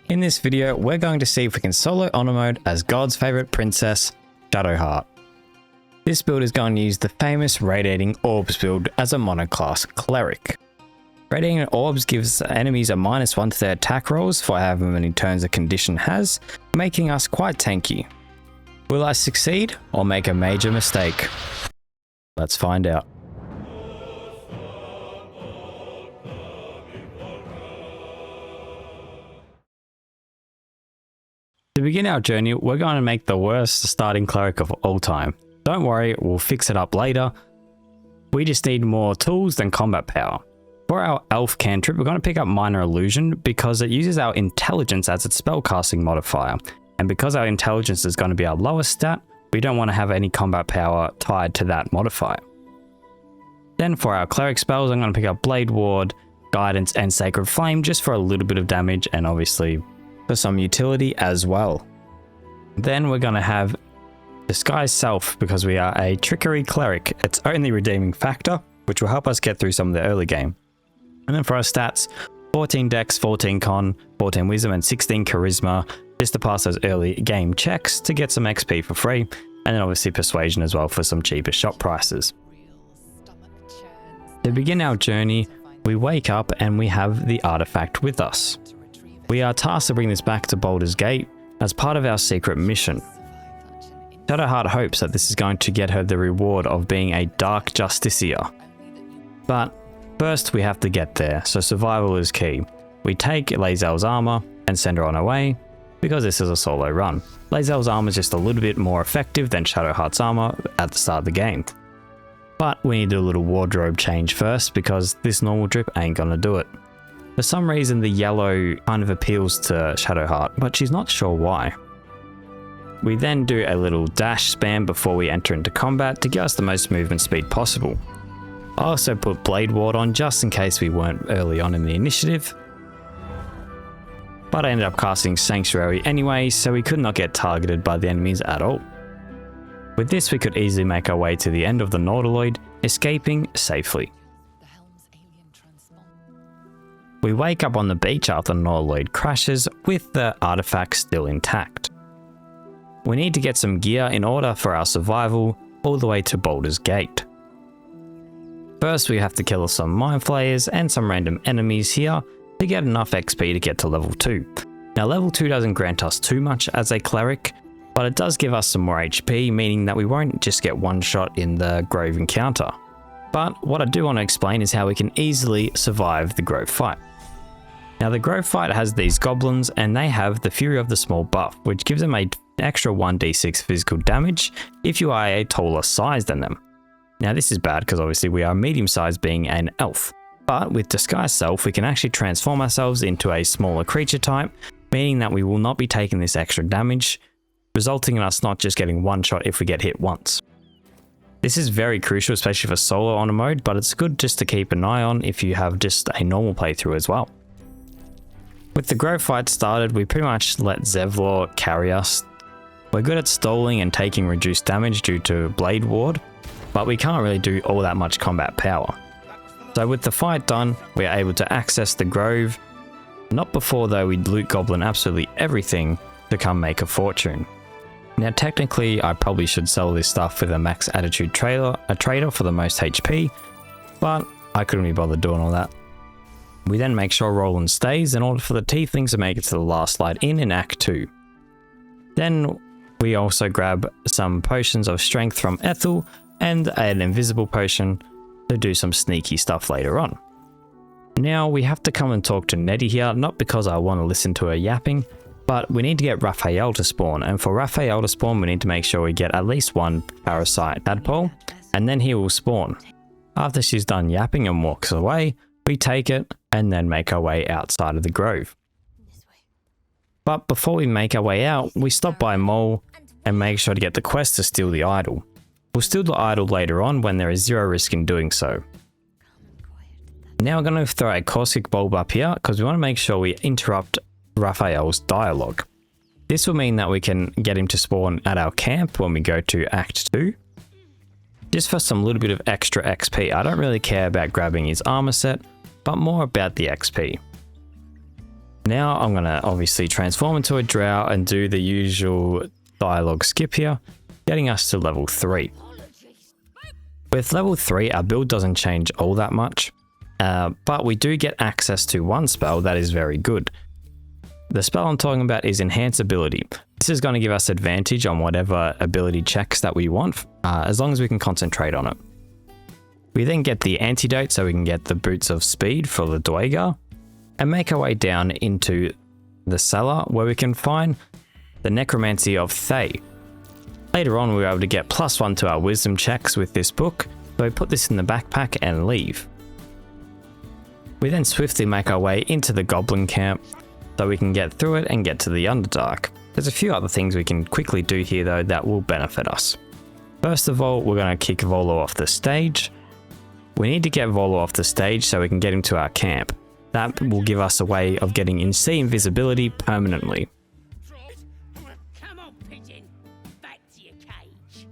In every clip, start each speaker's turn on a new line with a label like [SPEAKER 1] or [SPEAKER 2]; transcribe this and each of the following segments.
[SPEAKER 1] In this video, we're going to see if we can solo honor mode as God's favorite princess, Shadowheart. This build is going to use the famous Radiating Orbs build as a monoclass Cleric. Radiating Orbs gives enemies a -1 to their attack rolls for however many turns a condition has, making us quite tanky. Will I succeed or make a major mistake? Let's find out. To begin our journey, we're going to make the worst starting cleric of all time. Don't worry, we'll fix it up later. We just need more tools than combat power. For our elf cantrip, we're going to pick up Minor Illusion because it uses our intelligence as its spellcasting modifier. And because our intelligence is going to be our lowest stat, we don't want to have any combat power tied to that modifier. Then for our cleric spells, I'm going to pick up Blade Ward, Guidance, and Sacred Flame just for a little bit of damage and obviously for some utility as well. Then we're going to have Disguise Self because we are a trickery cleric. Its only redeeming factor, which will help us get through some of the early game. And then for our stats, 14 Dex, 14 Con, 14 Wisdom, and 16 Charisma, just to pass those early game checks to get some XP for free, and then obviously Persuasion as well for some cheaper shop prices. To begin our journey, we wake up and we have the artifact with us. We are tasked to bring this back to Baldur's Gate as part of our secret mission. Shadowheart hopes that this is going to get her the reward of being a Dark Justiciar. But first we have to get there, so survival is key. We take Lae'zel's armor and send her on her way, because this is a solo run. Lae'zel's armor is just a little bit more effective than Shadowheart's armor at the start of the game. But we need to do a little wardrobe change first because this normal drip ain't gonna do it. For some reason the yellow kind of appeals to Shadowheart, but she's not sure why. We then do a little dash spam before we enter into combat to give us the most movement speed possible. I also put Blade Ward on just in case we weren't early on in the initiative. But I ended up casting Sanctuary anyway, so we could not get targeted by the enemies at all. With this we could easily make our way to the end of the Nautiloid, escaping safely. We wake up on the beach after the Nautiloid crashes with the artifact still intact. We need to get some gear in order for our survival all the way to Baldur's Gate. First we have to kill some Mind Flayers and some random enemies here to get enough XP to get to level 2. Now level 2 doesn't grant us too much as a cleric, but it does give us some more HP, meaning that we won't just get one shot in the Grove encounter. But what I do want to explain is how we can easily survive the Grove fight. Now the Grove fight has these goblins and they have the Fury of the Small buff, which gives them an extra 1d6 physical damage if you are a taller size than them. Now this is bad because obviously we are medium sized being an elf, but with Disguise Self we can actually transform ourselves into a smaller creature type, meaning that we will not be taking this extra damage, resulting in us not just getting one shot if we get hit once. This is very crucial, especially for solo honor mode, but it's good just to keep an eye on if you have just a normal playthrough as well. With the Grove fight started, we pretty much let Zevlor carry us. We're good at stalling and taking reduced damage due to Blade Ward, but we can't really do all that much combat power. So with the fight done, we are able to access the Grove. Not before though we loot goblin absolutely everything to come make a fortune. Now technically I probably should sell this stuff with a max attitude trader for the most HP, but I couldn't be bothered doing all that. We then make sure Roland stays in order for the tieflings to make it to the last light in Act 2. Then we also grab some potions of strength from Ethel and an invisible potion to do some sneaky stuff later on. Now we have to come and talk to Nettie here, not because I want to listen to her yapping, but we need to get Raphael to spawn, and for Raphael to spawn we need to make sure we get at least one parasite tadpole, and then he will spawn. After she's done yapping and walks away, we take it and then make our way outside of the Grove. But before we make our way out, we stop by Mole and make sure to get the quest to steal the idol. We'll steal the idol later on when there is zero risk in doing so. Now I'm going to throw a caustic bulb up here because we want to make sure we interrupt Raphael's dialogue. This will mean that we can get him to spawn at our camp when we go to Act 2. Just for some little bit of extra XP. I don't really care about grabbing his armor set, but more about the XP. Now I'm going to obviously transform into a drow and do the usual dialogue skip here, getting us to level 3. With level 3, our build doesn't change all that much, but we do get access to one spell that is very good. The spell I'm talking about is Enhance Ability. This is going to give us advantage on whatever ability checks that we want, as long as we can concentrate on it. We then get the antidote so we can get the Boots of Speed for the Dwager, and make our way down into the cellar where we can find the Necromancy of Thay. Later on, we were able to get +1 to our wisdom checks with this book, so we put this in the backpack and leave. We then swiftly make our way into the goblin camp so we can get through it and get to the Underdark. There's a few other things we can quickly do here though that will benefit us. First of all, we're going to kick Volo off the stage. We need to get Volo off the stage so we can get him to our camp. That will give us a way of getting in-sea invisibility permanently.
[SPEAKER 2] Come on, pigeon. Back to your cage.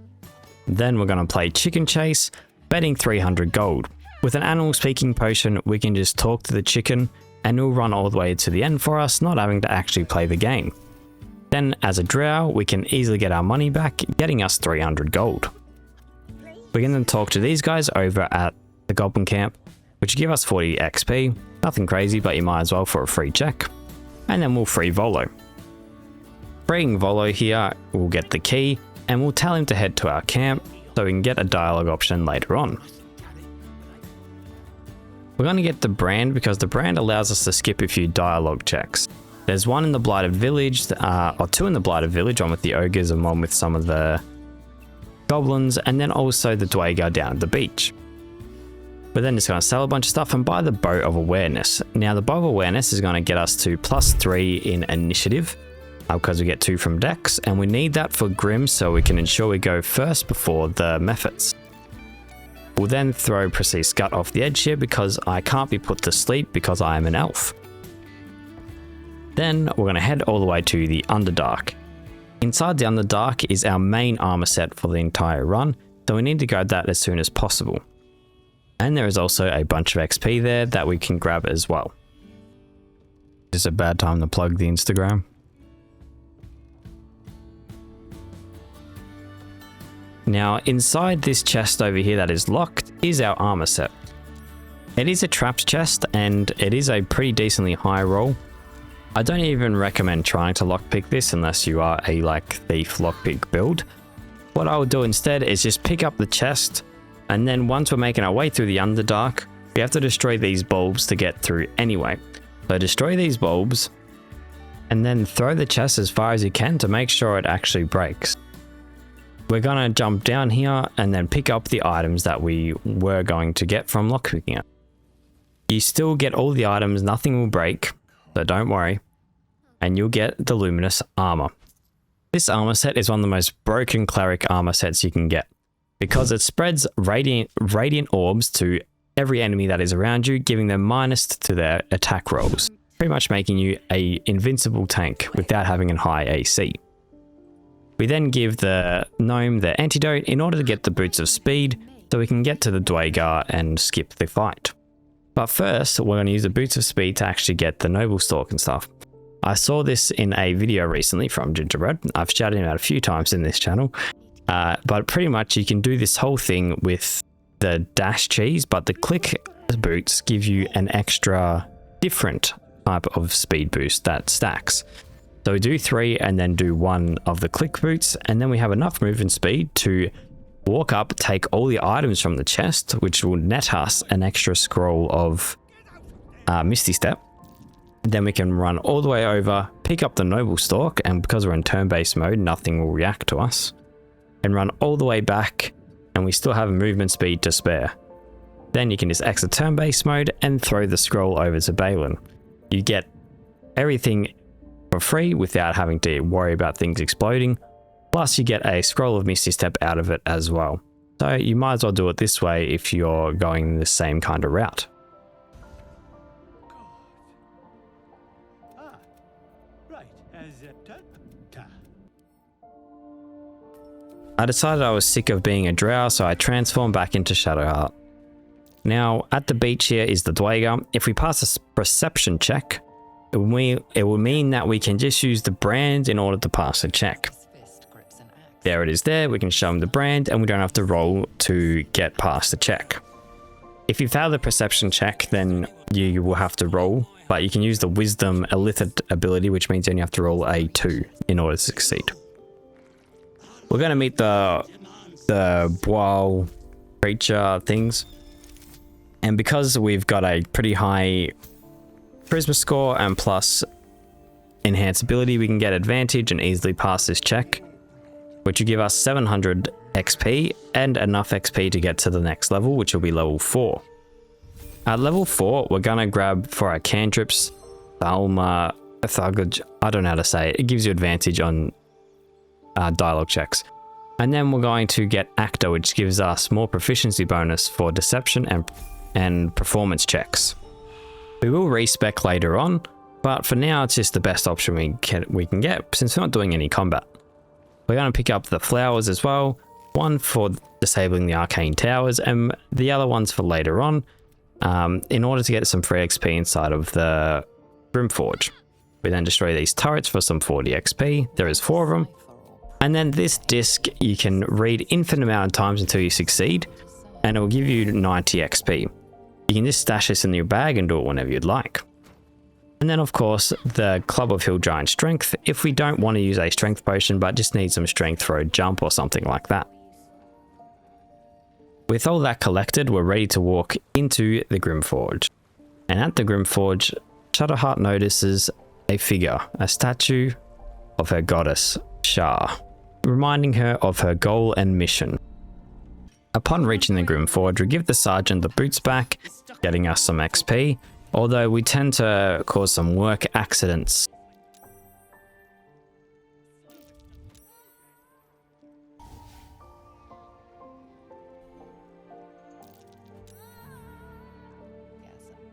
[SPEAKER 1] Then we're going to play Chicken Chase, betting 300 gold. With an animal speaking potion, we can just talk to the chicken and it'll run all the way to the end for us, not having to actually play the game. Then as a drow, we can easily get our money back, getting us 300 gold. We can then talk to these guys over at the goblin camp, which give us 40 XP. Nothing crazy, but you might as well for a free check. And then we'll free Volo. Freeing Volo here, we'll get the key and we'll tell him to head to our camp so we can get a dialogue option later on. We're going to get the brand because the brand allows us to skip a few dialogue checks. There's one in the Blighted Village, or two in the Blighted Village, one with the ogres and one with some of the goblins, and then also the Dwager down at the beach. We're then just going to sell a bunch of stuff and buy the Bow of Awareness. Now the Bow of Awareness is going to get us to +3 in initiative because we get 2 from Dex, and we need that for Grim so we can ensure we go first before the Mephits. We'll then throw Precise Scut off the edge here because I can't be put to sleep because I am an elf. Then we're going to head all the way to the Underdark. Inside the Underdark is our main armor set for the entire run, so we need to grab that as soon as possible. And there is also a bunch of XP there that we can grab as well. Is this a bad time to plug the Instagram? Now inside this chest over here that is locked is our armor set. It is a trapped chest and it is a pretty decently high roll. I don't even recommend trying to lockpick this unless you are a thief lockpick build. What I will do instead is just pick up the chest, and then once we're making our way through the Underdark, we have to destroy these bulbs to get through anyway. So destroy these bulbs and then throw the chest as far as you can to make sure it actually breaks. We're going to jump down here and then pick up the items that we were going to get from lockpicking it. You still get all the items, nothing will break, so don't worry, and you'll get the Luminous Armor. This armor set is one of the most broken Cleric armor sets you can get, because it spreads radiant orbs to every enemy that is around you, giving them minus to their attack rolls, pretty much making you an invincible tank without having a high AC. We then give the gnome the antidote in order to get the Boots of Speed, so we can get to the Dwager and skip the fight. But first, we're going to use the Boots of Speed to actually get the Noble Stalk and stuff. I saw this in a video recently from Gingerbread. I've shouted him out a few times in this channel. But pretty much you can do this whole thing with the dash cheese, but the click boots give you an extra different type of speed boost that stacks. So we do 3 and then do 1 of the click boots, and then we have enough movement speed to walk up, take all the items from the chest, which will net us an extra scroll of Misty Step. Then we can run all the way over, pick up the Noble Stalk, and because we're in turn-based mode, nothing will react to us, and run all the way back, and we still have movement speed to spare. Then you can just exit turn-based mode and throw the scroll over to Balin. You get everything for free without having to worry about things exploding, plus you get a scroll of Misty Step out of it as well. So you might as well do it this way if you're going the same kind of route. I decided I was sick of being a drow, so I transformed back into Shadowheart. Now, at the beach here is the Dwager. If we pass a perception check, it will mean that we can just use the brand in order to pass a check. There it is there, we can show them the brand and we don't have to roll to get past the check. If you fail the perception check, then you will have to roll, but you can use the wisdom illithid ability, which means then you have to roll a 2 in order to succeed. We're going to meet the Boil creature things. And because we've got a pretty high charisma score and plus enhance ability, we can get advantage and easily pass this check, which will give us 700 XP and enough XP to get to the next level, which will be level 4. At level 4, we're going to grab for our cantrips, Thalma, I don't know how to say it. It gives you advantage on dialogue checks. And then we're going to get Actor, which gives us more proficiency bonus for deception and performance checks. We will respec later on, but for now it's just the best option we can get since we're not doing any combat. We're going to pick up the flowers as well, one for disabling the arcane towers and the other ones for later on, in order to get some free XP inside of the Grimforge. We then destroy these turrets for some 40 XP, there is 4 of them. And then this disc you can read infinite amount of times until you succeed, and it will give you 90 XP. You can just stash this in your bag and do it whenever you'd like. And then of course the Club of Hill Giant Strength, if we don't want to use a strength potion but just need some strength for a jump or something like that. With all that collected, we're ready to walk into the Grimforge. And at the Grimforge, Shadowheart notices a figure, a statue of her goddess, Shah, reminding her of her goal and mission. Upon reaching the Grimforge, we give the sergeant the boots back, getting us some XP, although we tend to cause some work accidents.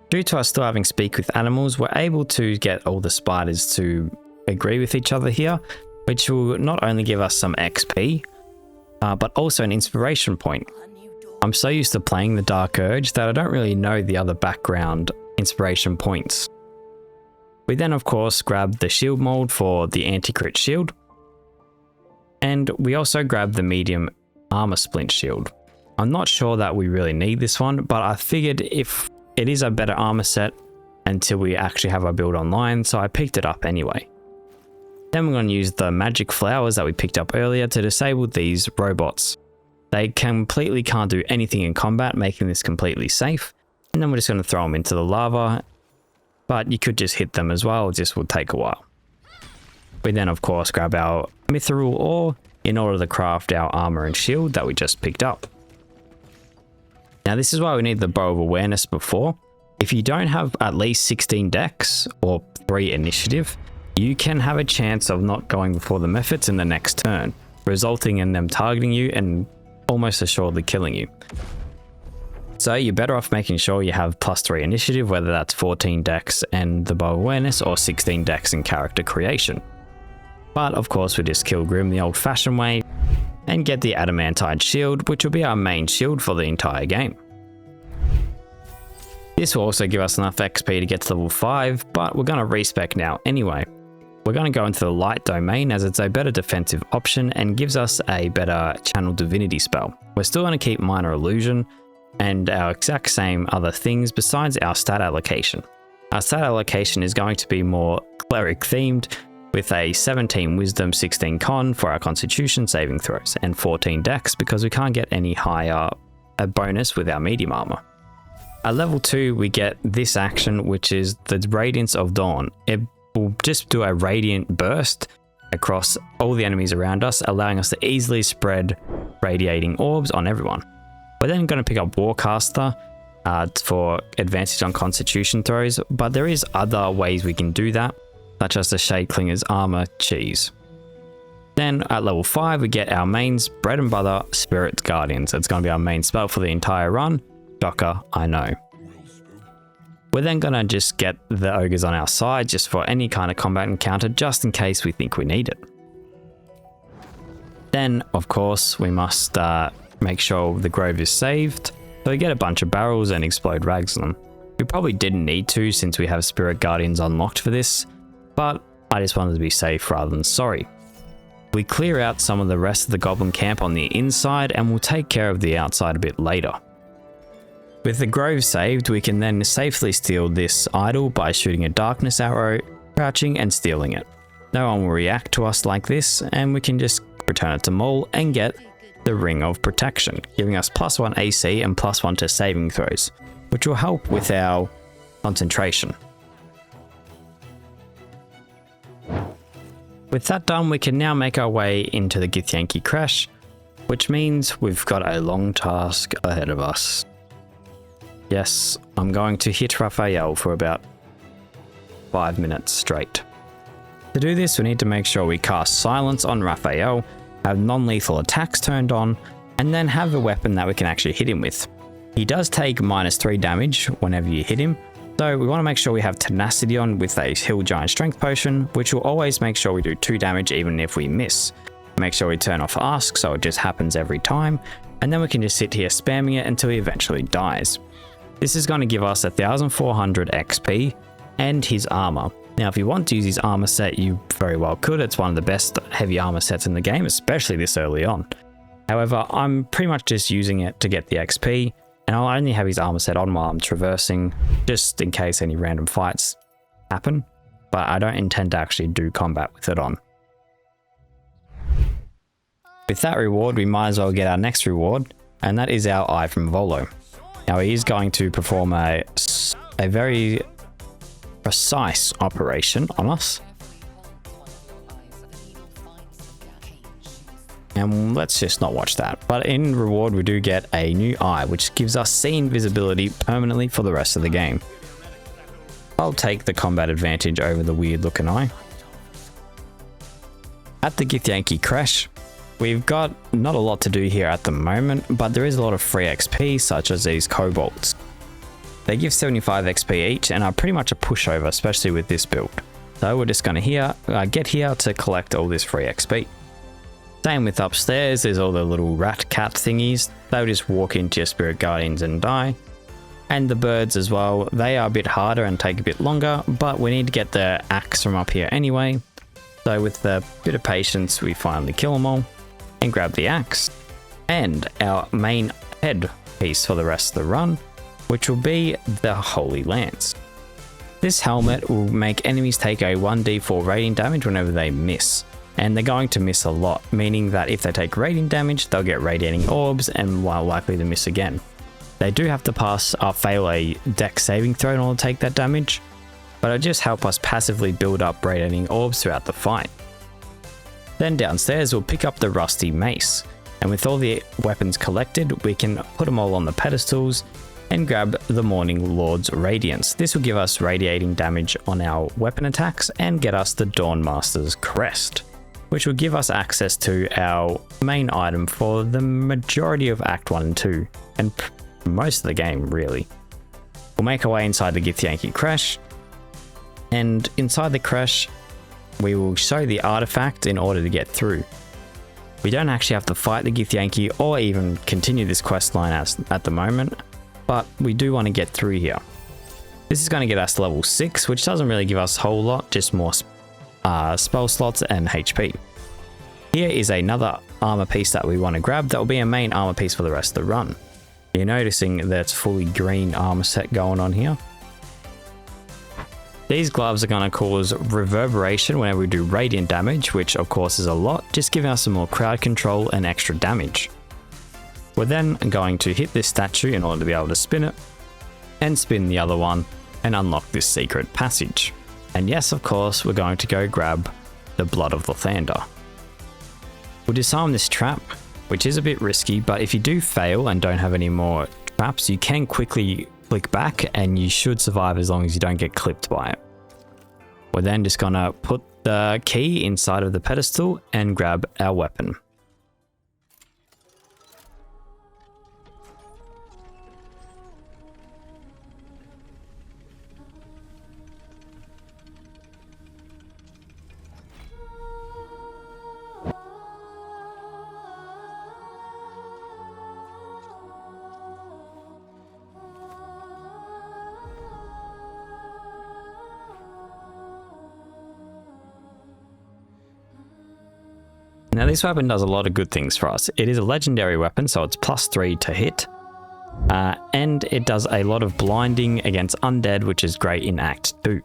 [SPEAKER 1] Due to us still having speak with animals, we're able to get all the spiders to agree with each other here, which will not only give us some XP, but also an inspiration point. I'm so used to playing the Dark Urge that I don't really know the other background inspiration points. We then of course grab the shield mold for the anti-crit shield, and we also grab the medium armor splint shield. I'm not sure that we really need this one, but I figured if it is a better armor set until we actually have our build online, so I picked it up anyway. Then we're going to use the magic flowers that we picked up earlier to disable these robots. They completely can't do anything in combat, making this completely safe. And then we're just going to throw them into the lava, but you could just hit them as well, it just would take a while. We then of course grab our mithril ore in order to craft our armor and shield that we just picked up. Now this is why we need the Bow of Awareness before. If you don't have at least 16 dex or 3 initiative, you can have a chance of not going before the methods in the next turn, resulting in them targeting you and almost assuredly killing you. So you're better off making sure you have +3 initiative, whether that's 14 dex and the Bow of Awareness or 16 dex in character creation. But of course we just kill Grim the old fashioned way and get the adamantine shield, which will be our main shield for the entire game. This will also give us enough XP to get to level 5, but we're going to respec now anyway. We're going to go into the light domain as it's a better defensive option and gives us a better channel divinity spell. We're still going to keep minor illusion and our exact same other things besides our stat allocation. Our stat allocation is going to be more cleric themed, with a 17 wisdom, 16 con for our constitution saving throws, and 14 dex because we can't get any higher a bonus with our medium armor. At level 2 we get this action, which is the Radiance of Dawn. It will just do a radiant burst across all the enemies around us, allowing us to easily spread radiating orbs on everyone. We're then going to pick up Warcaster for advantage on constitution throws, but there is other ways we can do that, such as the Shadeclinger's Armor Cheese. Then at level 5 we get our main bread and butter Spirit Guardians. It's going to be our main spell for the entire run. Shocker, I know. We're then going to just get the ogres on our side just for any kind of combat encounter, just in case we think we need it. Then of course we must make sure the grove is saved, so we get a bunch of barrels and explode rags on them. We probably didn't need to since we have Spirit Guardians unlocked for this, but I just wanted to be safe rather than sorry. We clear out some of the rest of the goblin camp on the inside and we'll take care of the outside a bit later. With the grove saved, we can then safely steal this idol by shooting a darkness arrow, crouching and stealing it. No one will react to us like this and we can just return it to Maul and get the Ring of Protection, giving us +1 AC and +1 to saving throws, which will help with our concentration. With that done, we can now make our way into the Githyanki Crash, which means we've got a long task ahead of us. Yes, I'm going to hit Raphael for about 5 minutes straight. To do this, we need to make sure we cast Silence on Raphael, have non-lethal attacks turned on, and then have a weapon that we can actually hit him with. He does take -3 damage whenever you hit him, so we want to make sure we have Tenacity on with a Hill Giant Strength Potion, which will always make sure we do 2 damage even if we miss. Make sure we turn off Ask so it just happens every time, and then we can just sit here spamming it until he eventually dies. This is going to give us 1400 XP and his armor. Now if you want to use his armor set, you very well could. It's one of the best heavy armor sets in the game, especially this early on. However, I'm pretty much just using it to get the XP, and I'll only have his armor set on while I'm traversing, just in case any random fights happen, but I don't intend to actually do combat with it on. With that reward, we might as well get our next reward, and that is our Eye from Volo. Now he is going to perform a very precise operation on us. And let's just not watch that. But in reward, we do get a new eye, which gives us scene visibility permanently for the rest of the game. I'll take the combat advantage over the weird looking eye. At the Githyanki Crash, we've got not a lot to do here at the moment, but there is a lot of free XP, such as these kobolds. They give 75 XP each and are pretty much a pushover, especially with this build. So we're just going to get here to collect all this free XP. Same with upstairs, there's all the little rat cat thingies. They'll just walk into your Spirit Guardians and die. And the birds as well, they are a bit harder and take a bit longer, but we need to get the axe from up here anyway. So with a bit of patience, we finally kill them all and grab the axe. And our main head piece for the rest of the run, which will be the Holy Lance. This helmet will make enemies take a 1d4 radiant damage whenever they miss. And they're going to miss a lot, meaning that if they take radiant damage, they'll get radiating orbs and are likely to miss again. They do have to fail a dex saving throw in order to take that damage, but it'll just help us passively build up radiating orbs throughout the fight. Then downstairs, we'll pick up the rusty mace, and with all the weapons collected, we can put them all on the pedestals and grab the Morning Lord's Radiance. This will give us radiating damage on our weapon attacks and get us the Dawnmaster's Crest, which will give us access to our main item for the majority of Act 1 and 2, and most of the game, really. We'll make our way inside the Githyanki Crash, and inside the Crash, we will show the artifact in order to get through. We don't actually have to fight the Githyanki or even continue this quest line at the moment, but we do want to get through here. This is going to get us to level 6, which doesn't really give us a whole lot, just more spell slots and HP. Here is another armor piece that we want to grab that will be a main armor piece for the rest of the run. You're noticing that it's fully green armor set going on here. These gloves are going to cause reverberation whenever we do radiant damage, which of course is a lot, just giving us some more crowd control and extra damage. We're then going to hit this statue in order to be able to spin it, and spin the other one and unlock this secret passage. And yes, of course, we're going to go grab the Blood of Lathander. We'll disarm this trap, which is a bit risky, but if you do fail and don't have any more traps, you can quickly click back and you should survive as long as you don't get clipped by it. We're then just gonna put the key inside of the pedestal and grab our weapon. Now this weapon does a lot of good things for us. It is a legendary weapon, so it's +3 to hit. And it does a lot of blinding against undead, which is great in Act 2.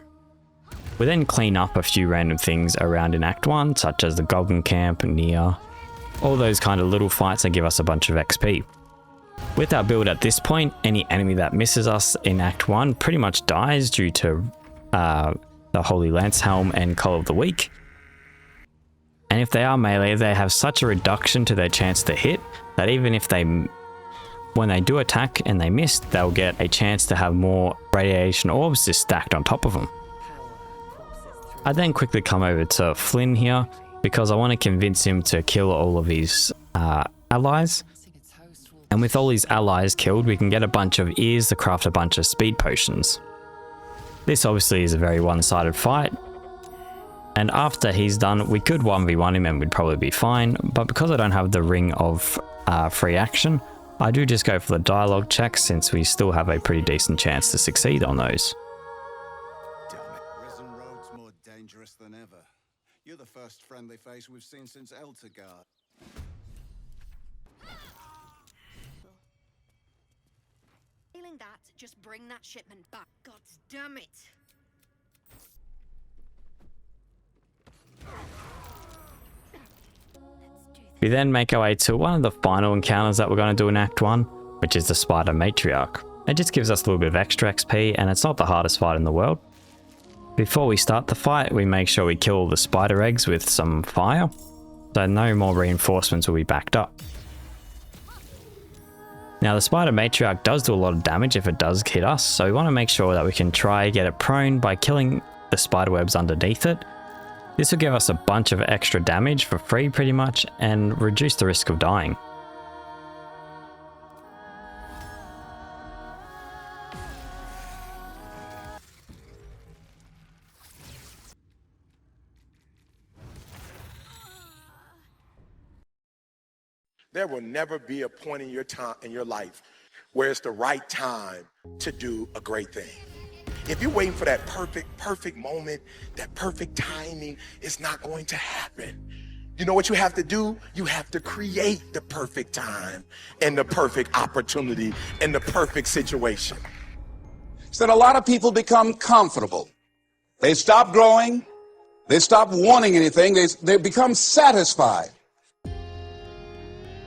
[SPEAKER 1] We then clean up a few random things around in Act 1, such as the Goblin Camp, near, all those kind of little fights that give us a bunch of XP. With our build at this point, any enemy that misses us in Act 1 pretty much dies due to the Holy Lance Helm and Call of the Week. And if they are melee, they have such a reduction to their chance to hit that even if when they do attack and they miss, they'll get a chance to have more radiation orbs just stacked on top of them. I then quickly come over to Flynn here because I want to convince him to kill all of his allies. And with all his allies killed, we can get a bunch of ears to craft a bunch of speed potions. This obviously is a very one-sided fight. And after he's done, we could 1v1 him and we'd probably be fine. But because I don't have the ring of free action, I do just go for the dialogue checks since we still have a pretty decent chance to succeed on those.
[SPEAKER 3] Damn it. Risen Road's more dangerous than ever. You're the first friendly face we've seen since Eltergard.
[SPEAKER 4] Feeling that, just bring that shipment back. God damn it.
[SPEAKER 1] We then make our way to one of the final encounters that we're going to do in Act 1, which is the Spider Matriarch. It just gives us a little bit of extra XP and it's not the hardest fight in the world. Before we start the fight, we make sure we kill all the spider eggs with some fire, so no more reinforcements will be backed up. Now the Spider Matriarch does do a lot of damage if it does hit us, so we want to make sure that we can try get it prone by killing the spider webs underneath it. This will give us a bunch of extra damage for free pretty much and reduce the risk of dying.
[SPEAKER 5] There will never be a point in your time in your life where it's the right time to do a great thing. If you're waiting for that perfect moment, that perfect timing, it's not going to happen. You know what you have to do? You have to create the perfect time and the perfect opportunity and the perfect situation.
[SPEAKER 6] So that a lot of people become comfortable. They stop growing. They stop wanting anything. They become satisfied.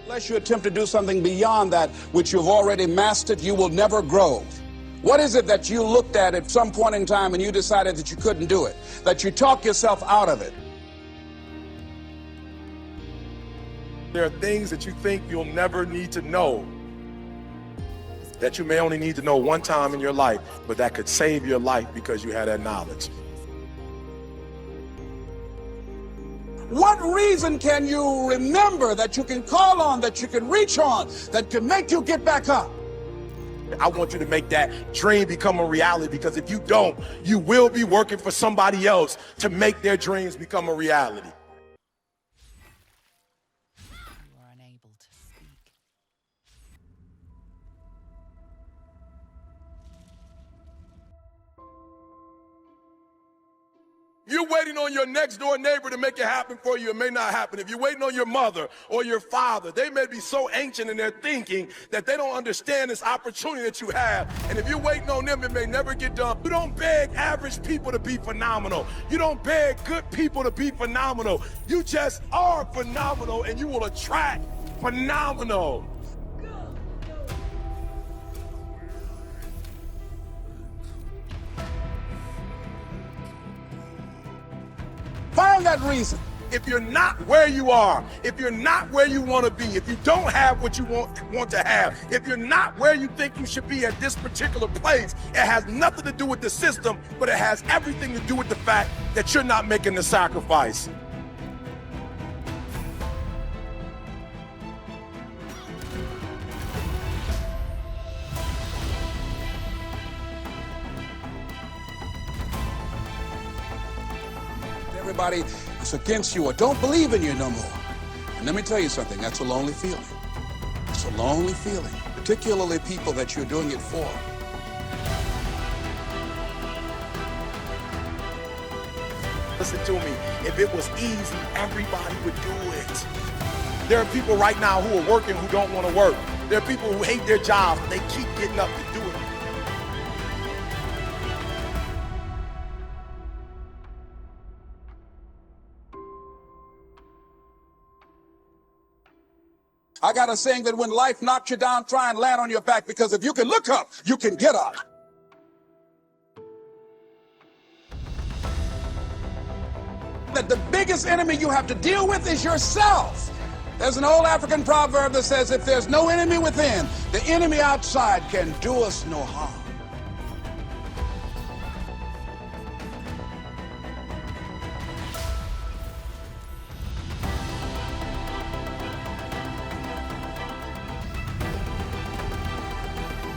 [SPEAKER 6] Unless you attempt to do something beyond that which you've already mastered, you will never grow. What is it that you looked at some point in time and you decided that you couldn't do it? That you talk yourself out of it?
[SPEAKER 5] There are things that you think you'll never need to know, that you may only need to know one time in your life, but that could save your life because you had that knowledge.
[SPEAKER 6] What reason can you remember that you can call on, that you can reach on, that can make you get back up?
[SPEAKER 5] I want you to make that dream become a reality, because if you don't, you will be working for somebody else to make their dreams become a reality.
[SPEAKER 7] You are unable to speak.
[SPEAKER 5] If you're waiting on your next door neighbor to make it happen for you, it may not happen. If you're waiting on your mother or your father, they may be so ancient in their thinking that they don't understand this opportunity that you have. And if you're waiting on them, it may never get done. You don't beg average people to be phenomenal. You don't beg good people to be phenomenal. You just are phenomenal, and you will attract phenomenal.
[SPEAKER 6] Find that reason.
[SPEAKER 5] If you're not where you are, if you're not where you want to be, if you don't have what you want to have, if you're not where you think you should be at this particular place, it has nothing to do with the system, but it has everything to do with the fact that you're not making the sacrifice.
[SPEAKER 6] Everybody is against you or don't believe in you no more. And let me tell you something, that's a lonely feeling. It's a lonely feeling, particularly people that you're doing it for.
[SPEAKER 5] Listen to me. If it was easy, everybody would do it. There are people right now who are working who don't want to work. There are people who hate their jobs, but they keep getting up to do it.
[SPEAKER 6] I got a saying that when life knocks you down, try and land on your back, because if you can look up, you can get up. That the biggest enemy you have to deal with is yourself. There's an old African proverb that says, if there's no enemy within, the enemy outside can do us no harm.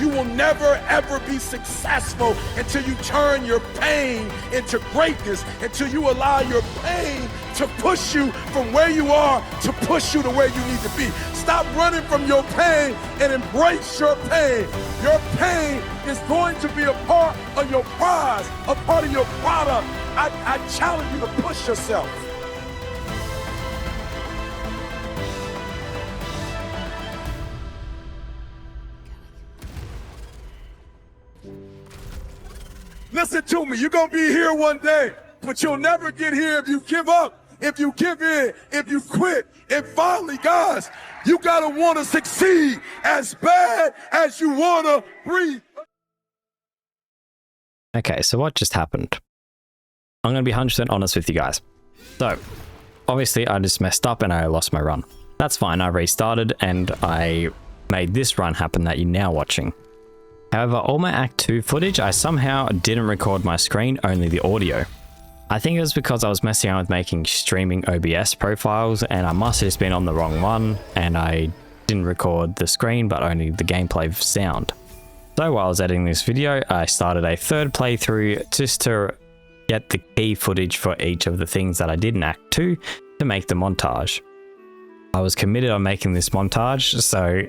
[SPEAKER 5] You will never, ever be successful until you turn your pain into greatness, until you allow your pain to push you from where you are to push you to where you need to be. Stop running from your pain and embrace your pain. Your pain is going to be a part of your prize, a part of your product. I challenge you to push yourself. Listen to me, you're gonna be here one day, but you'll never get here if you give up, if you give in, if you quit. And finally, guys, you gotta wanna succeed as bad as you wanna breathe.
[SPEAKER 1] Okay, so what just happened? I'm going to be 100% honest with you guys. So, obviously I just messed up and I lost my run. That's fine, I restarted and I made this run happen that you're now watching. However, all my Act 2 footage, I somehow didn't record my screen, only the audio. I think it was because I was messing around with making streaming OBS profiles and I must have just been on the wrong one and I didn't record the screen but only the gameplay sound. So while I was editing this video, I started a third playthrough just to get the key footage for each of the things that I did in Act 2 to make the montage. I was committed on making this montage, so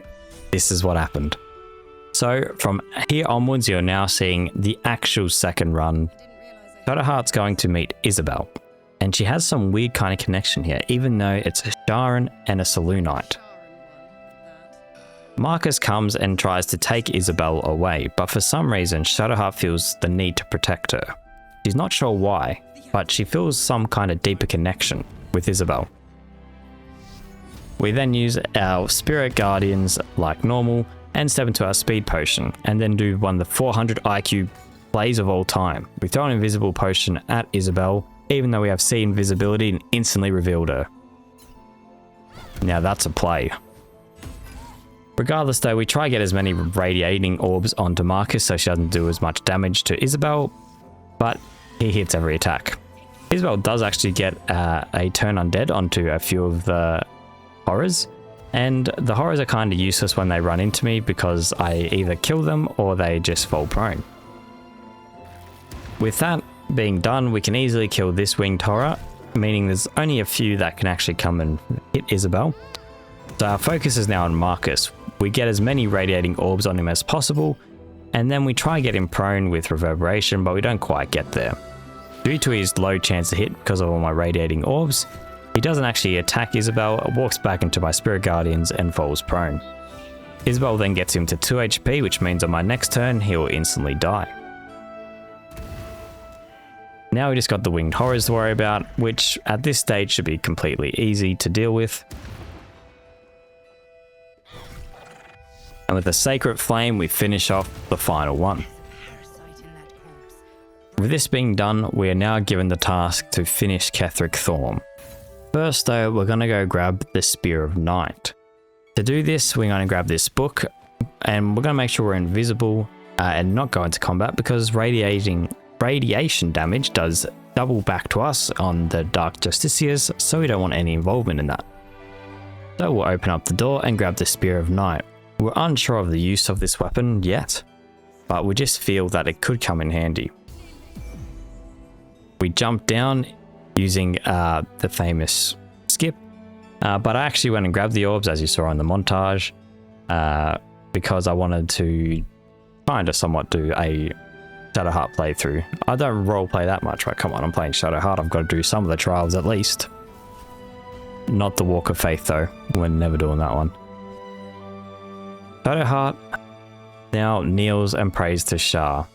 [SPEAKER 1] this is what happened. So from here onwards, you're now seeing the actual second run. Shadowheart's going to meet Isabel, and she has some weird kind of connection here, even though it's a Sharon and a Selûnite. Marcus comes and tries to take Isabel away, but for some reason Shadowheart feels the need to protect her. She's not sure why, but she feels some kind of deeper connection with Isabel. We then use our spirit guardians like normal and step into our speed potion, and then do one of the 400 IQ plays of all time. We throw an invisible potion at Isabel, even though we have C invisibility, and instantly revealed her. Now that's a play. Regardless though, we try to get as many radiating orbs onto Marcus so she doesn't do as much damage to Isabel, but he hits every attack. Isabel does actually get a turn undead onto a few of the horrors, and the horrors are kind of useless when they run into me because I either kill them or they just fall prone. With that being done, we can easily kill this winged horror, meaning there's only a few that can actually come and hit Isabel. So our focus is now on Marcus. We get as many radiating orbs on him as possible, and then we try to get him prone with reverberation, but we don't quite get there. Due to his low chance to hit because of all my radiating orbs, he doesn't actually attack Isabel, walks back into my spirit guardians and falls prone. Isabel then gets him to 2 HP, which means on my next turn he will instantly die. Now we just got the winged horrors to worry about, which at this stage should be completely easy to deal with. And with the sacred flame we finish off the final one. With this being done, we are now given the task to finish Ketheric Thorm. First though, we're going to go grab the Spear of Night. To do this, we're going to grab this book, and we're going to make sure we're invisible and not go into combat, because radiation damage does double back to us on the Dark Justiciars, so we don't want any involvement in that. So we'll open up the door and grab the Spear of Night. We're unsure of the use of this weapon yet, but we just feel that it could come in handy. We jump down using the famous skip, but I actually went and grabbed the orbs, as you saw in the montage, because I wanted to kind of somewhat do a Shadowheart playthrough. I don't roleplay that much, right? Come on, I'm playing Shadowheart. I've got to do some of the trials at least. Not the Walk of Faith though. We're never doing that one. Shadowheart now kneels and prays to Shah.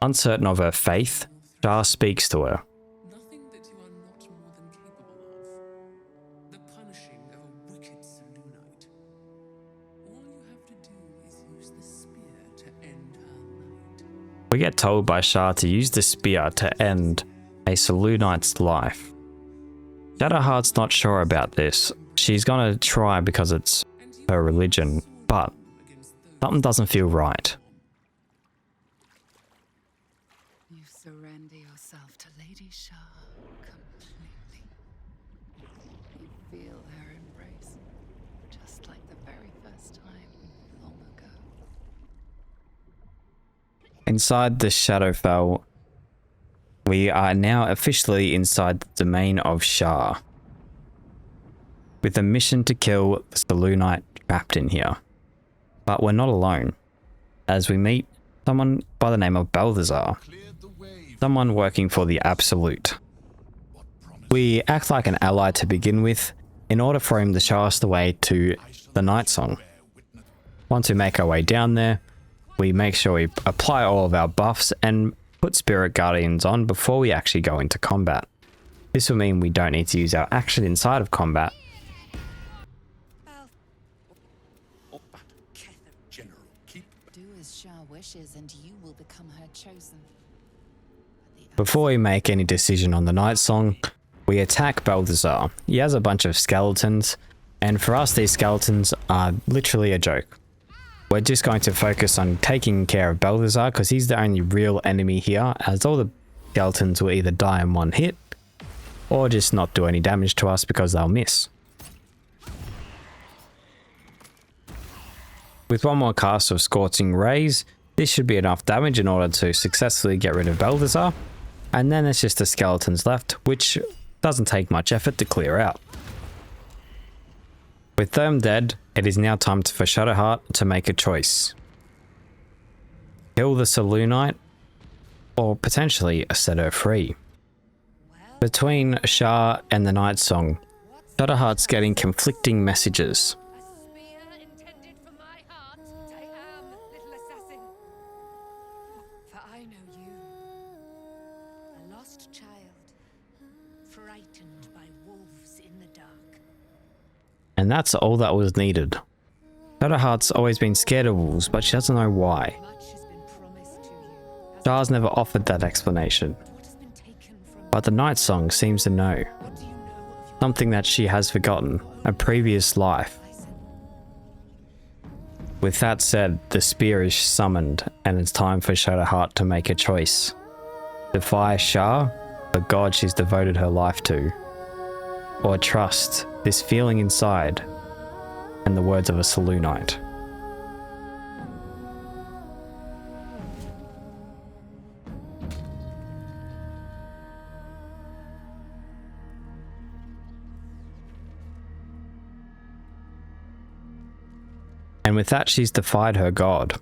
[SPEAKER 1] Uncertain of her faith, Shah speaks to her.
[SPEAKER 8] Nothing that you are not more than capable of. The punishing of a wicked Selûnite. All you have to do is use the spear to end her light.
[SPEAKER 1] We get told by Shah to use the spear to end a Selûnite's life. Shadowheart's not sure about this. She's gonna try because it's her religion, but something doesn't feel right.
[SPEAKER 7] You surrender yourself to Lady Shah completely. You feel her embrace, just like the very first time long ago.
[SPEAKER 1] Inside the Shadowfell, we are now officially inside the domain of Shah, with a mission to kill the Selûnite trapped in here. But we're not alone, as we meet someone by the name of Balthazar, someone working for the Absolute. We act like an ally to begin with, in order for him to show us the way to the Night Song. Once we make our way down there, we make sure we apply all of our buffs and put Spirit Guardians on before we actually go into combat. This will mean we don't need to use our action inside of combat.
[SPEAKER 7] Do as Shah wishes and you will become her chosen.
[SPEAKER 1] Before we make any decision on the Night Song, we attack Balthazar. He has a bunch of skeletons, and for us these skeletons are literally a joke. We're just going to focus on taking care of Balthazar because he's the only real enemy here, as all the skeletons will either die in one hit or just not do any damage to us because they'll miss. With one more cast of Scorching Rays, this should be enough damage in order to successfully get rid of Balthazar, and then it's just the skeletons left, which doesn't take much effort to clear out. With them dead, it is now time for Shadowheart to make a choice. Kill the Selûnite, or potentially set her free. Between Shah and the Night Song, Shadowheart's getting conflicting messages.
[SPEAKER 4] A spear intended for my heart. I am, little assassin. For I know you. A lost child, frightened by wolves in the dark.
[SPEAKER 1] And that's all that was needed. Shadowheart's always been scared of wolves, but she doesn't know why.
[SPEAKER 4] Much has been promised to you.
[SPEAKER 1] Shah's never offered that explanation,
[SPEAKER 4] What has been taken from
[SPEAKER 1] but the Night Song seems to know.
[SPEAKER 4] What do you know of your
[SPEAKER 1] Something that she has forgotten, a previous life.
[SPEAKER 4] bison?
[SPEAKER 1] With that said, the spear is summoned, and it's time for Shadowheart to make a choice. Defy Shah, the god she's devoted her life to, or trust this feeling inside and the words of a Selûnite. And with that, she's defied her god,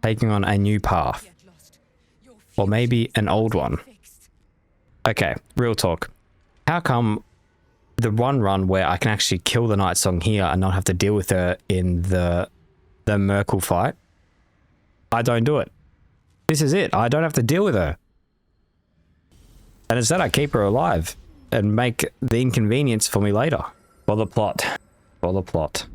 [SPEAKER 1] taking on a new path,
[SPEAKER 4] Get lost. Your
[SPEAKER 1] or maybe an old one.
[SPEAKER 4] fixed.
[SPEAKER 1] Okay, real talk. How come the one run where I can actually kill the Night Song here and not have to deal with her in the Merkle fight, I don't do it? This is it. I don't have to deal with her. And instead I keep her alive and make the inconvenience for me later. For the plot. For the plot.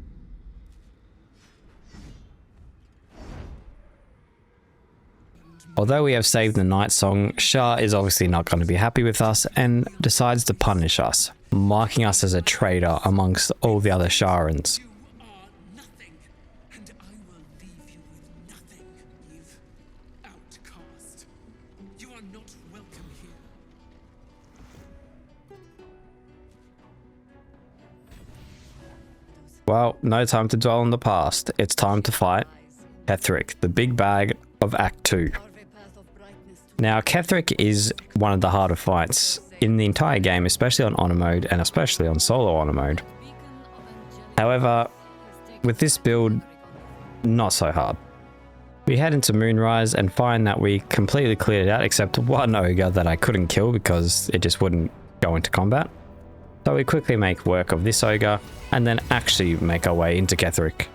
[SPEAKER 1] Although we have saved the Night Song, Shah is obviously not going to be happy with us and decides to punish us, marking us as a traitor amongst all the other Sharans.
[SPEAKER 8] You are nothing, and I will leave you with nothing, you outcast. You are not welcome here.
[SPEAKER 1] Well, no time to dwell on the past. It's time to fight Cleric, the big bag of Act 2. Now, Cleric is one of the harder fights in the entire game, especially on honor mode and especially on solo honor mode. However, with this build, not so hard. We head into Moonrise and find that we completely cleared it out except one ogre that I couldn't kill because it just wouldn't go into combat. So we quickly make work of this ogre and then actually make our way into Cleric.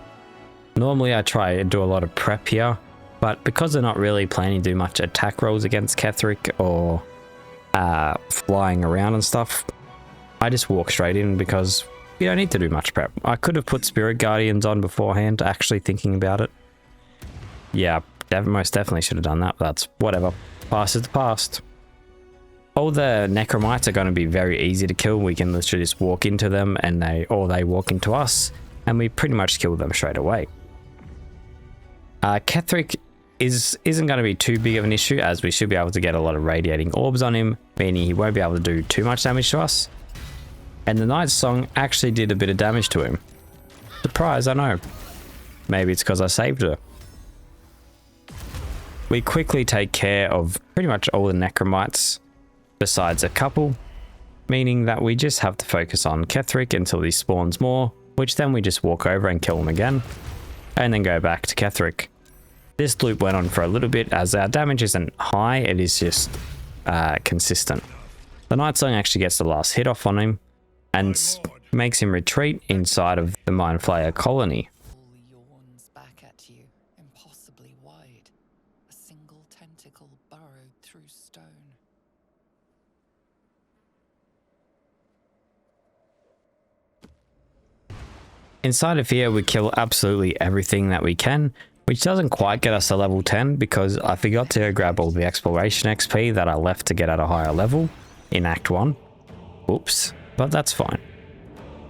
[SPEAKER 1] Normally I try and do a lot of prep here, but because they're not really planning to do much attack rolls against Cleric or flying around and stuff, I just walk straight in because you don't need to do much prep. I could have put Spirit Guardians on beforehand, actually thinking about it. Yeah, most definitely should have done that, but that's whatever. Past is the past. All the Necromites are going to be very easy to kill. We can literally just walk into them and they walk into us and we pretty much kill them straight away. Cleric isn't going to be too big of an issue as we should be able to get a lot of radiating orbs on him, meaning he won't be able to do too much damage to us. And the Knight's Song actually did a bit of damage to him. Surprise, I know. Maybe it's because I saved her. We quickly take care of pretty much all the Necromites, besides a couple, meaning that we just have to focus on Cleric until he spawns more, which then we just walk over and kill him again, and then go back to Cleric. This loop went on for a little bit as our damage isn't high, it is just consistent. The Night Song actually gets the last hit off on him and makes him retreat inside of the Mind Flayer colony.
[SPEAKER 7] Yawns back at you, impossibly wide. A single tentacle burrowed through stone.
[SPEAKER 1] Inside of here we kill absolutely everything that we can, which doesn't quite get us to level 10 because I forgot to grab all the exploration XP that I left to get at a higher level in Act 1. Oops, but that's fine.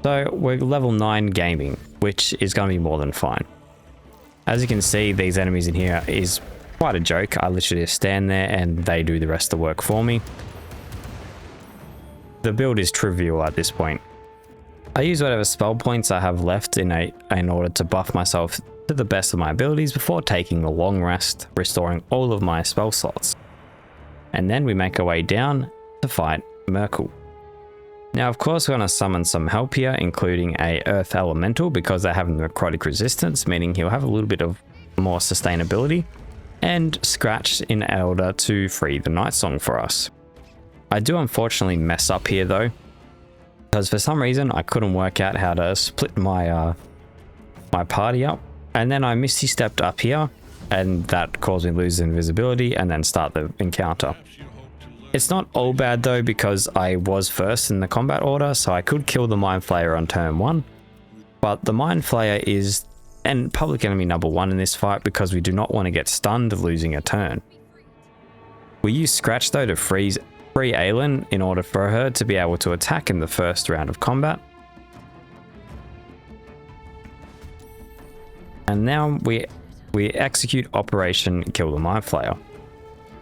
[SPEAKER 1] So we're level 9 gaming, which is going to be more than fine. As you can see, these enemies in here is quite a joke. I literally just stand there and they do the rest of the work for me. The build is trivial at this point. I use whatever spell points I have left in order to buff myself to the best of my abilities before taking a long rest, restoring all of my spell slots. And then we make our way down to fight Merkel. Now of course we're going to summon some help here, including a Earth Elemental because they have necrotic resistance, meaning he'll have a little bit of more sustainability, and Scratch in order to free the Night Song for us. I do unfortunately mess up here though, because for some reason I couldn't work out how to split my my party up, and then I Misty stepped up here and that caused me to lose invisibility and then start the encounter. It's not all bad though because I was first in the combat order, so I could kill the Mind Flayer on turn 1, but the Mind Flayer is public enemy number 1 in this fight because we do not want to get stunned losing a turn. We use Scratch though to free Aelin in order for her to be able to attack in the first round of combat. And now we execute Operation Kill the Mind Flayer.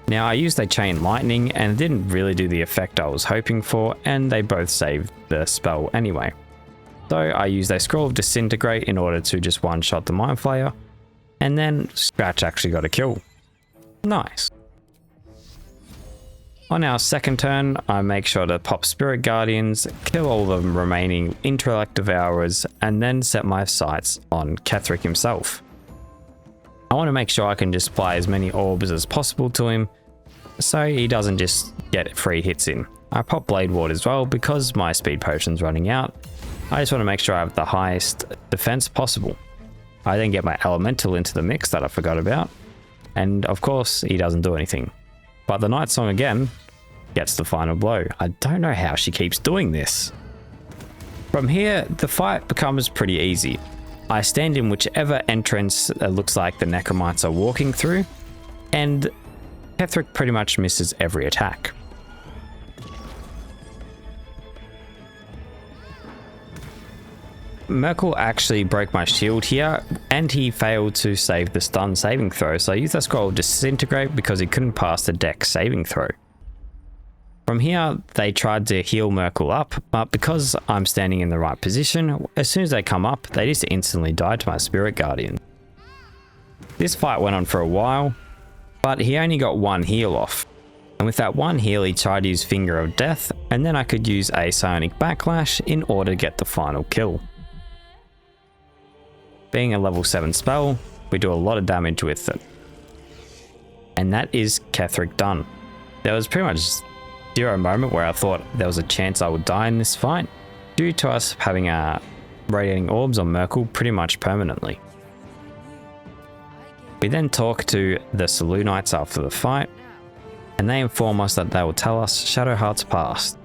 [SPEAKER 1] Now I used a Chain Lightning and it didn't really do the effect I was hoping for, and they both saved the spell anyway. So I used a Scroll of Disintegrate in order to just one-shot the Mind Flayer, and then Scratch actually got a kill. Nice. On our second turn, I make sure to pop Spirit Guardians, kill all the remaining Intellect Devourers, and then set my sights on Cleric himself. I want to make sure I can just apply as many orbs as possible to him, so he doesn't just get free hits in. I pop Blade Ward as well because my speed potion's running out. I just want to make sure I have the highest defense possible. I then get my Elemental into the mix that I forgot about, and of course he doesn't do anything. But the Night Song again gets the final blow. I don't know how she keeps doing this. From here, the fight becomes pretty easy. I stand in whichever entrance looks like the Necromites are walking through, and Cleric pretty much misses every attack. Merkel actually broke my shield here, and he failed to save the stun saving throw, so I used that Scroll of Disintegrate because he couldn't pass the Dex saving throw. From here, they tried to heal Merkel up, but because I'm standing in the right position, as soon as they come up, they just instantly died to my Spirit Guardian. This fight went on for a while, but he only got one heal off. And with that one heal, he tried to use Finger of Death, and then I could use a Psionic Backlash in order to get the final kill. Being a level 7 spell, we do a lot of damage with it. and that is Ketheric done. There was pretty much zero moment where I thought there was a chance I would die in this fight, due to us having radiating orbs on Merkel pretty much permanently. We then talk to the Selûnites after the fight, and they inform us that they will tell us Shadowheart's past.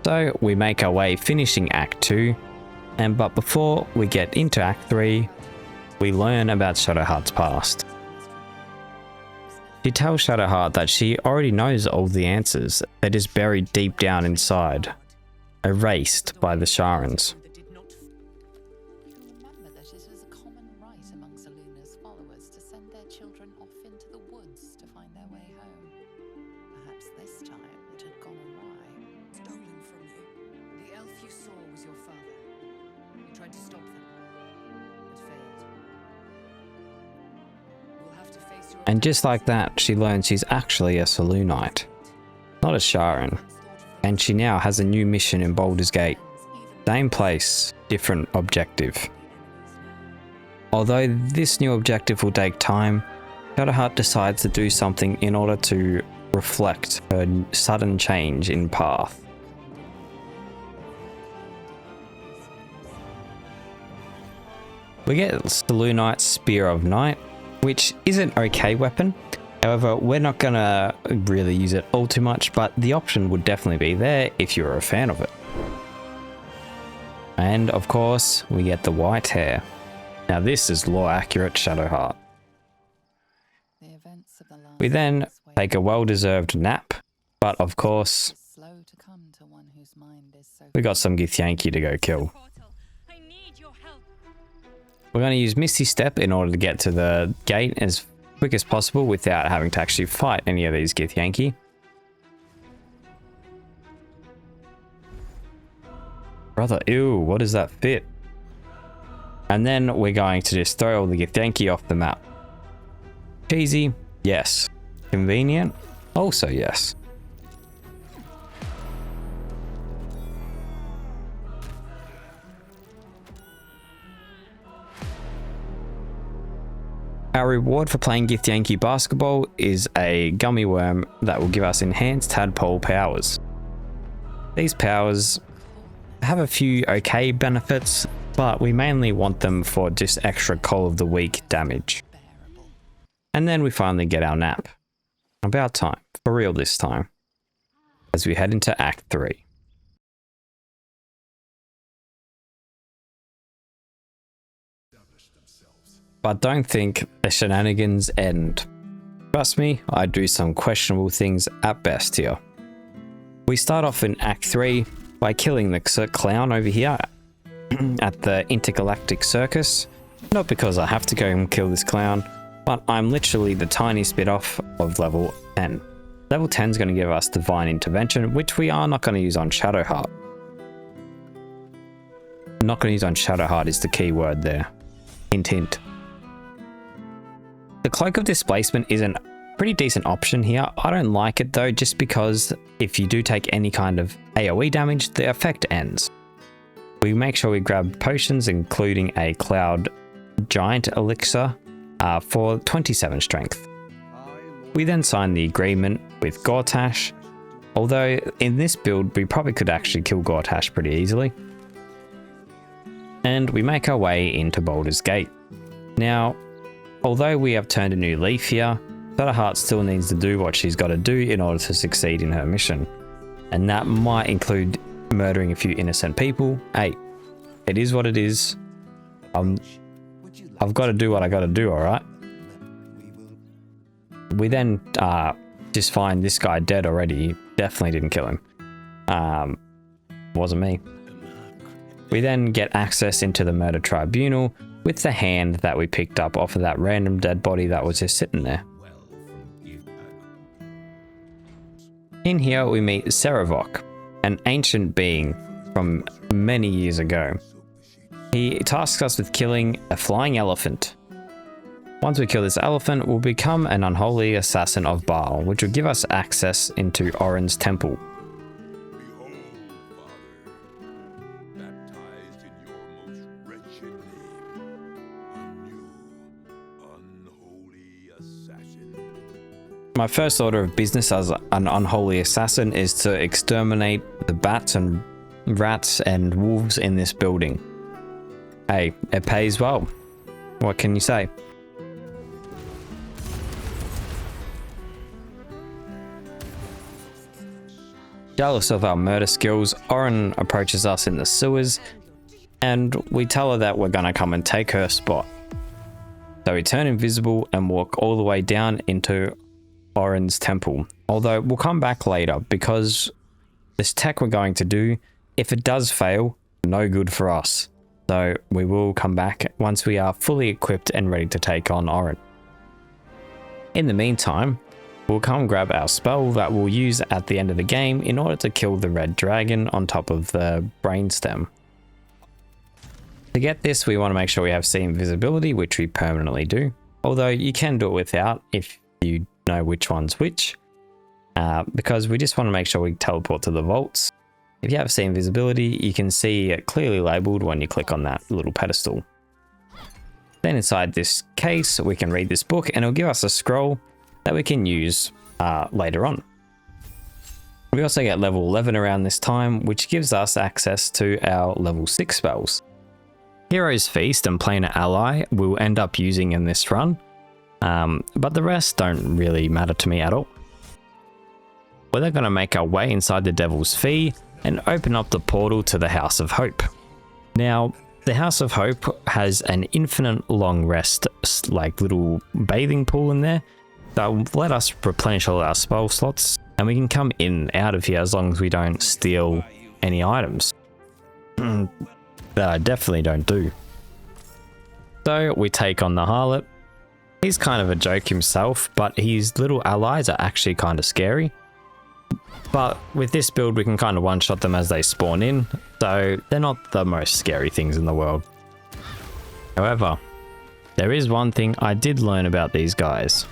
[SPEAKER 1] So we make our way finishing Act 2, but before we get into Act 3, we learn about Shadowheart's past. She tells Shadowheart that she already knows all the answers. They're just buried deep down inside, erased by the Sharans.
[SPEAKER 7] Remember that it is a common right among Selûne's followers to send their children off into the woods to find their way home. Perhaps this time it had gone awry.
[SPEAKER 4] Stolen from you. The elf you saw was your father. You tried to stop them, but failed. We'll have to face your
[SPEAKER 1] And just like that, she learns she's actually a Selûnite, not a Sharan. And she now has a new mission in Baldur's Gate. Same place, different objective. Although this new objective will take time, Shadowheart decides to do something in order to reflect her sudden change in path. We get Selûnite's Spear of Night, which is an okay weapon. However, we're not gonna really use it all too much, but the option would definitely be there if you're a fan of it. And of course, we get the white hair. Now this is lore-accurate Shadowheart.
[SPEAKER 7] The events of the last
[SPEAKER 1] We then
[SPEAKER 7] weeks weighed
[SPEAKER 1] take a well-deserved nap, but of course,
[SPEAKER 7] slow to come to one whose mind is so
[SPEAKER 1] we got some Githyanki to go kill.
[SPEAKER 2] Portal, I need your help.
[SPEAKER 1] We're going to use Misty Step in order to get to the gate as quick as possible without having to actually fight any of these Githyanki. Brother, ew, what is that fit? And then we're going to just throw all the Githyanki off the map. Cheesy? Yes. Convenient? Also yes. Our reward for playing Githyanki basketball is a gummy worm that will give us enhanced tadpole powers. These powers have a few okay benefits, but we mainly want them for just extra Call of the Week damage. And then we finally get our nap. About time, for real this time, as we head into Act 3. But don't think the shenanigans end. Trust me, I do some questionable things at best here. We start off in Act 3 by killing the clown over here at the Intergalactic Circus. Not because I have to go and kill this clown, but I'm literally the tiniest bit off of level 10. Level 10 is going to give us Divine Intervention, which we are not going to use on Shadowheart. Not going to use on Shadowheart is the key word there. Hint, hint. The Cloak of Displacement is a pretty decent option here. I don't like it though, just because if you do take any kind of AoE damage, the effect ends. We make sure we grab potions, including a Cloud Giant Elixir for 27 strength. We then sign the agreement with Gortash, although in this build we probably could actually kill Gortash pretty easily. And we make our way into Baldur's Gate. Now, although we have turned a new leaf here, Shadowheart still needs to do what she's got to do in order to succeed in her mission. And that might include murdering a few innocent people. Hey, it is what it is. I've got to do what I got to do, alright? We then just find this guy dead already. He definitely didn't kill him. Wasn't me. We then get access into the murder tribunal with the hand that we picked up off of that random dead body that was just sitting there. In here we meet Seravok, an ancient being from many years ago. He tasks us with killing a flying elephant. Once we kill this elephant, we'll become an unholy assassin of Baal, which will give us access into Orin's temple.
[SPEAKER 5] Behold, Father, baptized in your most wretched name, a new, unholy assassin.
[SPEAKER 1] my first order of business as an unholy assassin is to exterminate the bats and rats and wolves in this building. Hey, it pays well. What can you say? Jealous of our murder skills, Oren approaches us in the sewers, and we tell her that we're gonna come and take her spot. So we turn invisible and walk all the way down into Oren's temple. Although we'll come back later because this tech we're going to do, if it does fail, no good for us. So we will come back once we are fully equipped and ready to take on Oren. In the meantime, we'll come grab our spell that we'll use at the end of the game in order to kill the red dragon on top of the brainstem. To get this, we want to make sure we have see invisibility, which we permanently do. Although you can do it without if you know which one's which. Because we just want to make sure we teleport to the vaults. If you have see invisibility, you can see it clearly labeled when you click on that little pedestal. Then inside this case, we can read this book and it'll give us a scroll that we can use later on. We also get level 11 around this time, which gives us access to our level 6 spells. Hero's Feast and Planar Ally we'll end up using in this run, but the rest don't really matter to me at all. We're then going to make our way inside the Devil's Fee and open up the portal to the House of Hope. Now, the House of Hope has an infinite long rest, like little bathing pool in there, that will let us replenish all our spell slots, and we can come in and out of here as long as we don't steal any items. That I definitely don't do. So we take on the Harlot. He's kind of a joke himself, but his little allies are actually kind of scary. But with this build, we can kind of one-shot them as they spawn in, so they're not the most scary things in the world. However, there is one thing I did learn about these guys.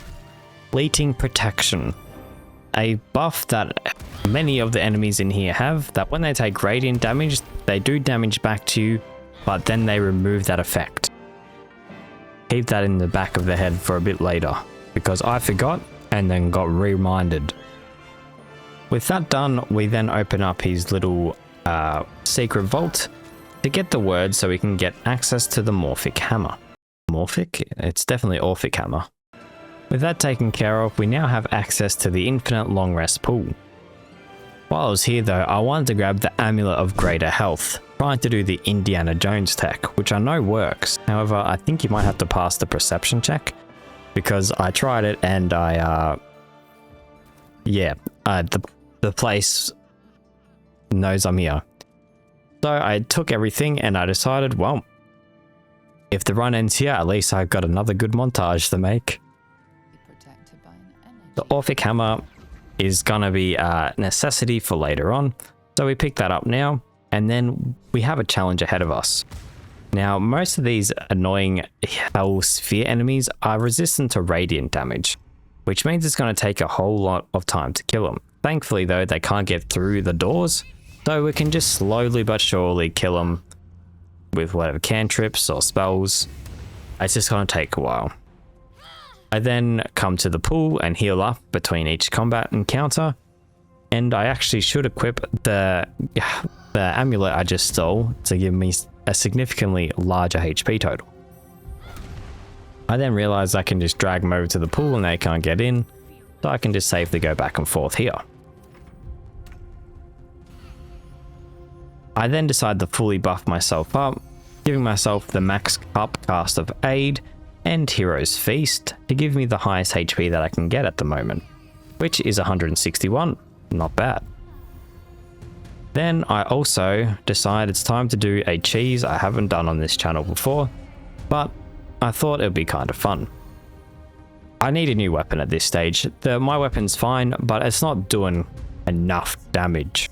[SPEAKER 1] Fleeting Protection. A buff that many of the enemies in here have, that when they take radiant damage, they do damage back to you, but then they remove that effect. Keep that in the back of the head for a bit later, because I forgot and then got reminded. With that done, we then open up his little secret vault to get the word so we can get access to the Morphic Hammer. Morphic? It's definitely Orphic Hammer. With that taken care of, we now have access to the infinite long rest pool. While I was here though, I wanted to grab the Amulet of Greater Health, trying to do the Indiana Jones tech, which I know works. However, I think you might have to pass the perception check, because I tried it and the place knows I'm here. So I took everything and I decided, well, if the run ends here, at least I've got another good montage to make. The Orphic Hammer is gonna be a necessity for later on, so we pick that up now, and then we have a challenge ahead of us. Now, most of these annoying Hell Sphere enemies are resistant to radiant damage, which means it's gonna take a whole lot of time to kill them. Thankfully though, they can't get through the doors, so we can just slowly but surely kill them with whatever cantrips or spells. It's just gonna take a while. I then come to the pool and heal up between each combat encounter, and I actually should equip the amulet I just stole to give me a significantly larger HP total. I then realize I can just drag them over to the pool and they can't get in, so I can just safely go back and forth here. I then decide to fully buff myself up, giving myself the max upcast of Aid and Hero's Feast to give me the highest HP that I can get at the moment, which is 161, not bad. Then I also decide it's time to do a cheese I haven't done on this channel before, but I thought it would be kind of fun. I need a new weapon at this stage. My weapon's fine, but it's not doing enough damage.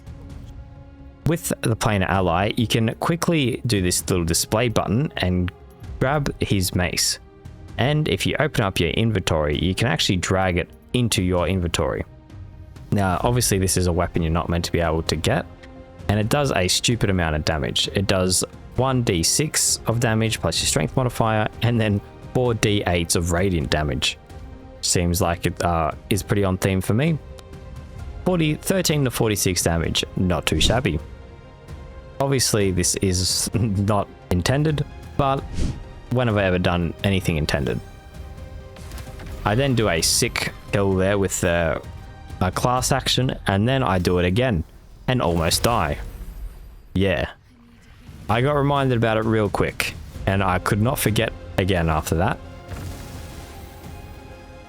[SPEAKER 1] With the Planar Ally, you can quickly do this little display button and grab his mace. And if you open up your inventory, you can actually drag it into your inventory. Now, obviously this is a weapon you're not meant to be able to get, and it does a stupid amount of damage. It does 1d6 of damage plus your strength modifier, and then 4d8s of radiant damage. seems like it is pretty on theme for me. 13 to 46 damage, not too shabby. Obviously this is not intended, but when have I ever done anything intended? I then do a sick kill there with a class action, and then I do it again and almost die. Yeah, I got reminded about it real quick and I could not forget again after that.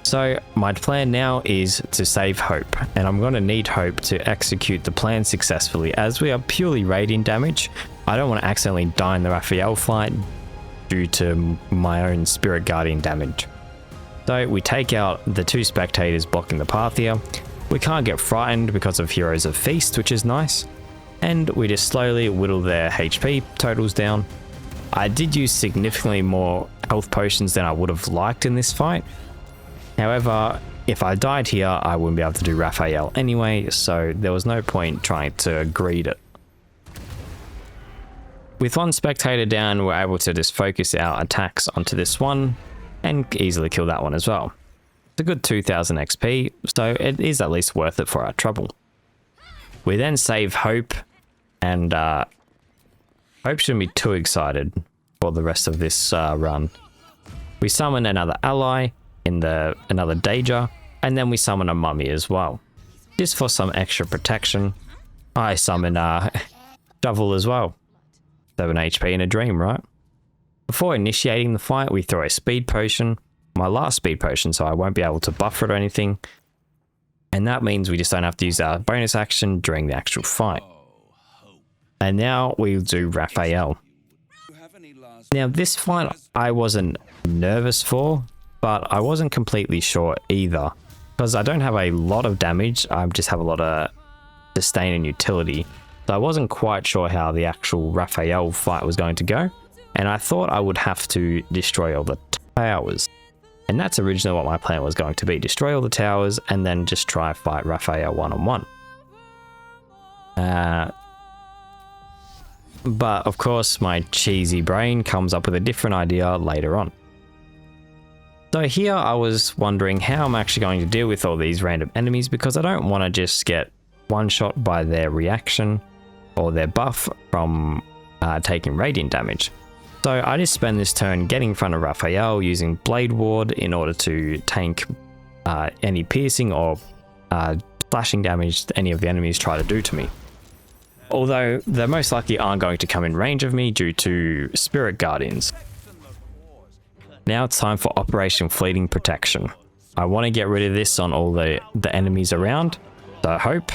[SPEAKER 1] So my plan now is to save hope, and I'm going to need hope to execute the plan successfully. As we are purely radiant damage, I don't want to accidentally die in the Raphael fight due to my own Spirit Guardian damage. So we take out the 2 spectators blocking the path here. We can't get frightened because of Heroes of Feast, which is nice. And we just slowly whittle their HP totals down. I did use significantly more health potions than I would have liked in this fight. However, if I died here, I wouldn't be able to do Raphael anyway, so there was no point trying to greed it. With 1 spectator down, we're able to just focus our attacks onto this one and easily kill that one as well. It's a good 2000 XP, so it is at least worth it for our trouble. We then save Hope, and Hope shouldn't be too excited for the rest of this run. We summon another ally in another Danger, and then we summon a mummy as well, just for some extra protection. I summon Shovel as well, 7 HP in a dream, right? Before initiating the fight, we throw a speed potion, my last speed potion, so I won't be able to buffer it or anything, and that means we just don't have to use our bonus action during the actual fight. And now we'll do Raphael. Now this fight I wasn't nervous for, but I wasn't completely sure either, because I don't have a lot of damage, I just have a lot of sustain and utility. So I wasn't quite sure how the actual Raphael fight was going to go, and I thought I would have to destroy all the towers. And that's originally what my plan was going to be, destroy all the towers and then just try fight Raphael one-on-one. But of course my cheesy brain comes up with a different idea later on. So here I was wondering how I'm actually going to deal with all these random enemies, because I don't want to just get one-shot by their reaction or their buff from taking radiant damage. So I just spend this turn getting in front of Raphael using Blade Ward in order to tank any piercing or slashing damage that any of the enemies try to do to me. Although they most likely aren't going to come in range of me due to Spirit Guardians. Now it's time for Operation Fleeting Protection. I want to get rid of this on all the enemies around, so Hope,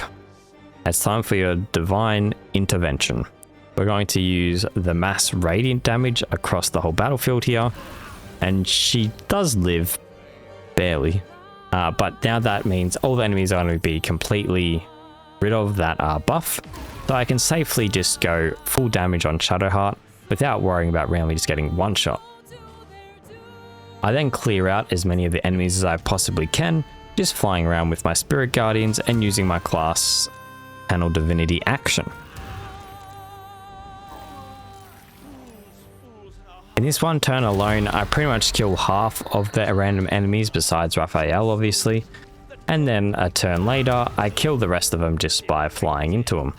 [SPEAKER 1] it's time for your Divine Intervention. We're going to use the mass radiant damage across the whole battlefield here, and she does live, barely, but now that means all the enemies are going to be completely rid of that buff, so I can safely just go full damage on Shadowheart without worrying about randomly just getting one shot. I then clear out as many of the enemies as I possibly can, just flying around with my Spirit Guardians and using my class Channel Divinity action. In this one turn alone, I pretty much kill half of the random enemies besides Raphael obviously, and then a turn later I kill the rest of them just by flying into them.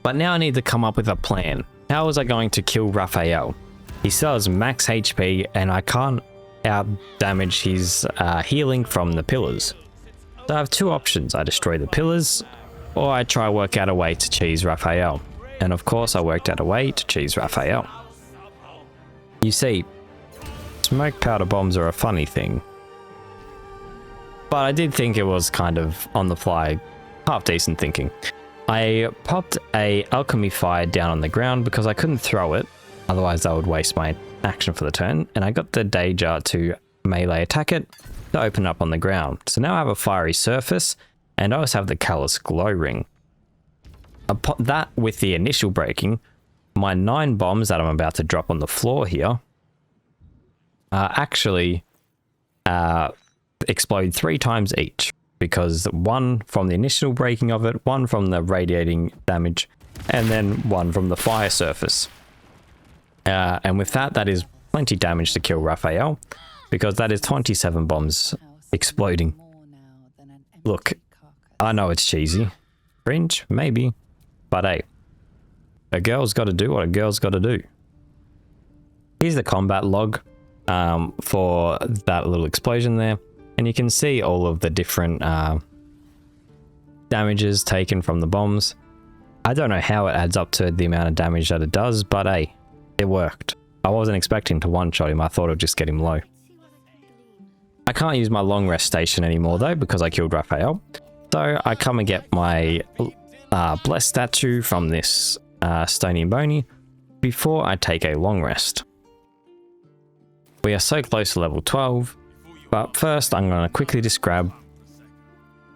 [SPEAKER 1] But now I need to come up with a plan. How was I going to kill Raphael? He still has max HP and I can't out damage his healing from the pillars. So I have 2 options. I destroy the pillars, or I try work out a way to cheese Raphael. And of course I worked out a way to cheese Raphael. You see, smoke powder bombs are a funny thing. But I did think it was kind of on the fly, half decent thinking. I popped a alchemy fire down on the ground because I couldn't throw it, otherwise I would waste my action for the turn, and I got the Danger to melee attack it to open up on the ground. So now I have a fiery surface, and I also have the Callous Glow Ring. That with the initial breaking, my 9 bombs that I'm about to drop on the floor here actually explode 3 times each, because 1 from the initial breaking of it, 1 from the radiating damage, and then 1 from the fire surface. And with that is plenty damage to kill Raphael, because that is 27 bombs exploding. Look, I know it's cheesy. Cringe? Maybe. But hey, a girl's got to do what a girl's got to do. Here's the combat log for that little explosion there. And you can see all of the different damages taken from the bombs. I don't know how it adds up to the amount of damage that it does, but hey, it worked. I wasn't expecting to one-shot him. I thought it would just get him low. I can't use my long rest station anymore though, because I killed Raphael. So I come and get my blessed statue from this Stony and Bony before I take a long rest. We are so close to level 12, but first I'm going to quickly just grab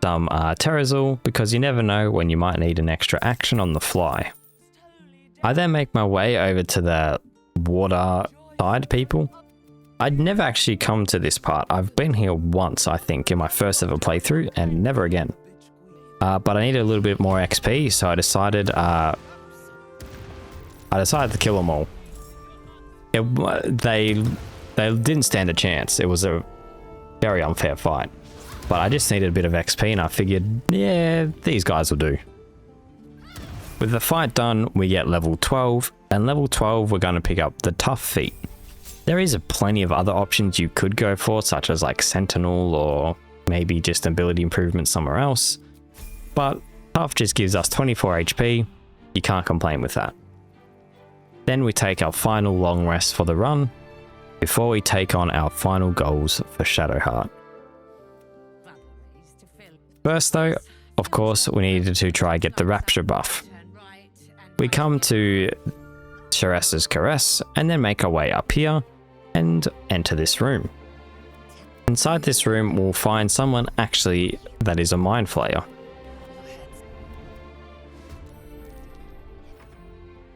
[SPEAKER 1] some Terrazul, because you never know when you might need an extra action on the fly. I then make my way over to the water side people. I'd never actually come to this part. I've been here once, I think, in my first ever playthrough, and never again. But I needed a little bit more XP, so I decided to kill them all. They didn't stand a chance. It was a very unfair fight. But I just needed a bit of XP, and I figured, yeah, these guys will do. With the fight done, we get level 12, and level 12 we're going to pick up the tough feat. There is plenty of other options you could go for, such as like Sentinel or maybe just ability improvement somewhere else. But tough just gives us 24 HP, you can't complain with that. Then we take our final long rest for the run, before we take on our final goals for Shadowheart. First though, of course, we needed to try get the Rapture buff. We come to Sheres's Caress and then make our way up here and enter this room. Inside this room we'll find someone actually that is a Mind Flayer.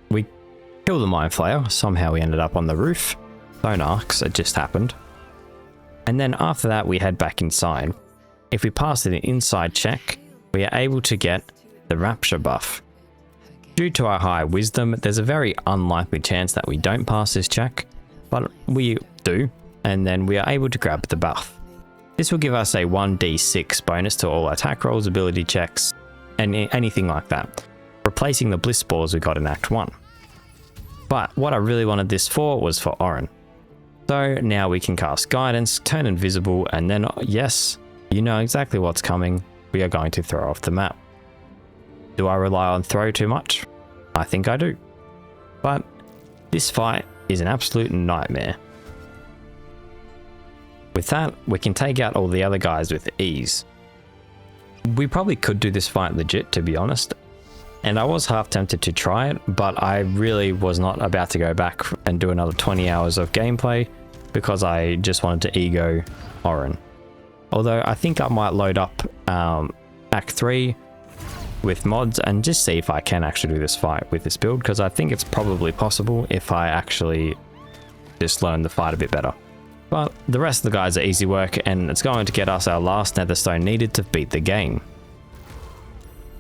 [SPEAKER 1] We kill the Mind Flayer, somehow we ended up on the roof. Phone arcs, it just happened. And then after that we head back inside. If we pass an inside check, we are able to get the Rapture buff. Due to our high wisdom, there's a very unlikely chance that we don't pass this check, but we do, and then we are able to grab the buff. This will give us a 1d6 bonus to all attack rolls, ability checks, and anything like that, replacing the bliss balls we got in Act 1. But what I really wanted this for was for Orin. So now we can cast Guidance, turn invisible, and then yes, you know exactly what's coming, we are going to throw off the map. Do I rely on throw too much? I think I do. But this fight is an absolute nightmare. With that, we can take out all the other guys with ease. We probably could do this fight legit, to be honest. And I was half tempted to try it, but I really was not about to go back and do another 20 hours of gameplay because I just wanted to ego Orin. Although I think I might load up Act 3 with mods and just see if I can actually do this fight with this build, because I think it's probably possible if I actually just learn the fight a bit better. But the rest of the guys are easy work, and it's going to get us our last netherstone needed to beat the game.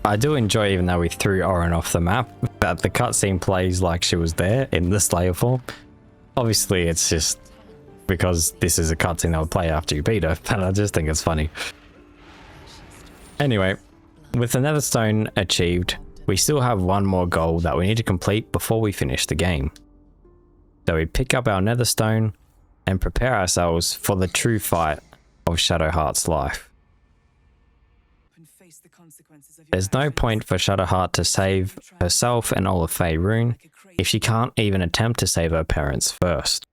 [SPEAKER 1] I do enjoy, even though we threw Orin off the map, that the cutscene plays like she was there in the Slayer form. Obviously it's just because this is a cutscene that would play after you beat her, but I just think it's funny. Anyway, with the netherstone achieved, we still have one more goal that we need to complete before we finish the game. So we pick up our netherstone and prepare ourselves for the true fight of Shadowheart's life. There's no point for Shadowheart to save herself and all of Faerun if she can't even attempt to save her parents first.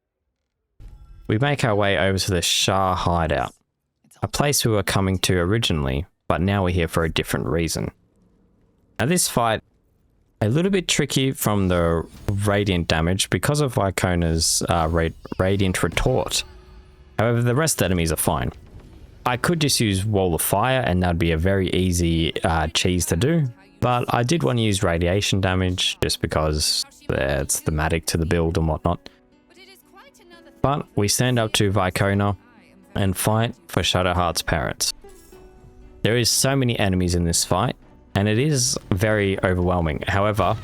[SPEAKER 1] We make our way over to the Shah hideout, a place we were coming to originally, but now we're here for a different reason. Now this fight, a little bit tricky from the radiant damage because of Icona's radiant retort. However, the rest of the enemies are fine. I could just use Wall of Fire and that'd be a very easy cheese to do, but I did want to use radiation damage just because it's thematic to the build and whatnot. But we stand up to Vicona and fight for Shadowheart's parents. There is so many enemies in this fight, and it is very overwhelming. However,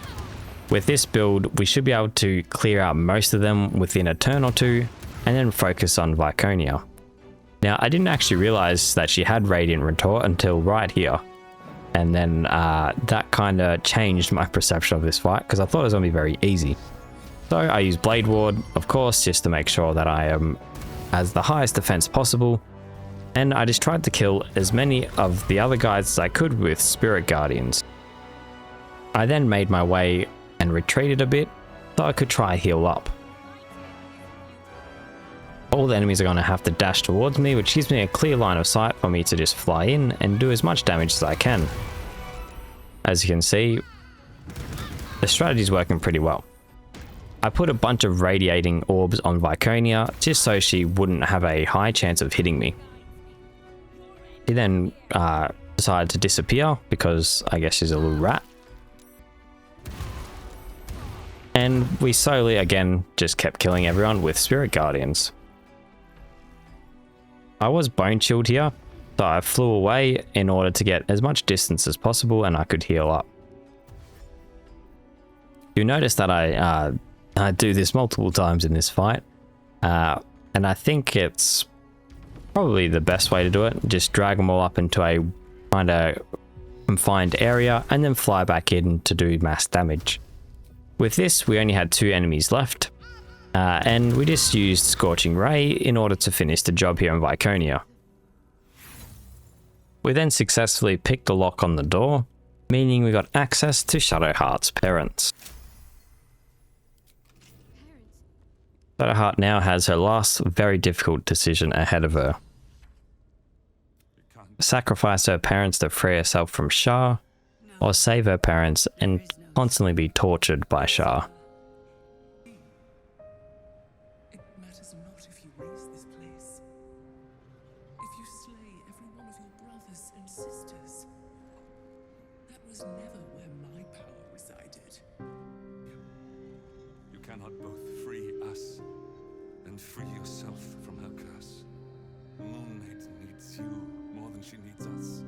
[SPEAKER 1] With this build, we should be able to clear out most of them within a turn or two, and then focus on Viconia. Now, I didn't actually realize that she had Radiant Retort until right here. And then that kind of changed my perception of this fight, because I thought it was going to be very easy. So I used Blade Ward, of course, just to make sure that I am as the highest defense possible. And I just tried to kill as many of the other guys as I could with Spirit Guardians. I then made my way and retreated a bit, so I could try heal up. All the enemies are going to have to dash towards me, which gives me a clear line of sight for me to just fly in and do as much damage as I can. As you can see, the strategy is working pretty well. I put a bunch of radiating orbs on Viconia just so she wouldn't have a high chance of hitting me. She then decided to disappear because I guess she's a little rat. And we slowly again just kept killing everyone with Spirit Guardians. I was bone chilled here, so I flew away in order to get as much distance as possible and I could heal up. You'll notice that I do this multiple times in this fight, and I think it's probably the best way to do it. Just drag them all up into a kind of confined area and then fly back in to do mass damage. With this, we only had 2 enemies left, and we just used Scorching Ray in order to finish the job here in Viconia. We then successfully picked the lock on the door, meaning we got access to Shadowheart's parents. Shadowheart now has her last very difficult decision ahead of her. Sacrifice her parents to free herself from Shah, or save her parents and constantly be tortured by Shah.
[SPEAKER 8] It matters not if you raise this place. If you slay every one of your brothers and sisters. That was never where my power resided.
[SPEAKER 9] You cannot both free us and free yourself from her curse. The Moon Maid needs you more than she needs us.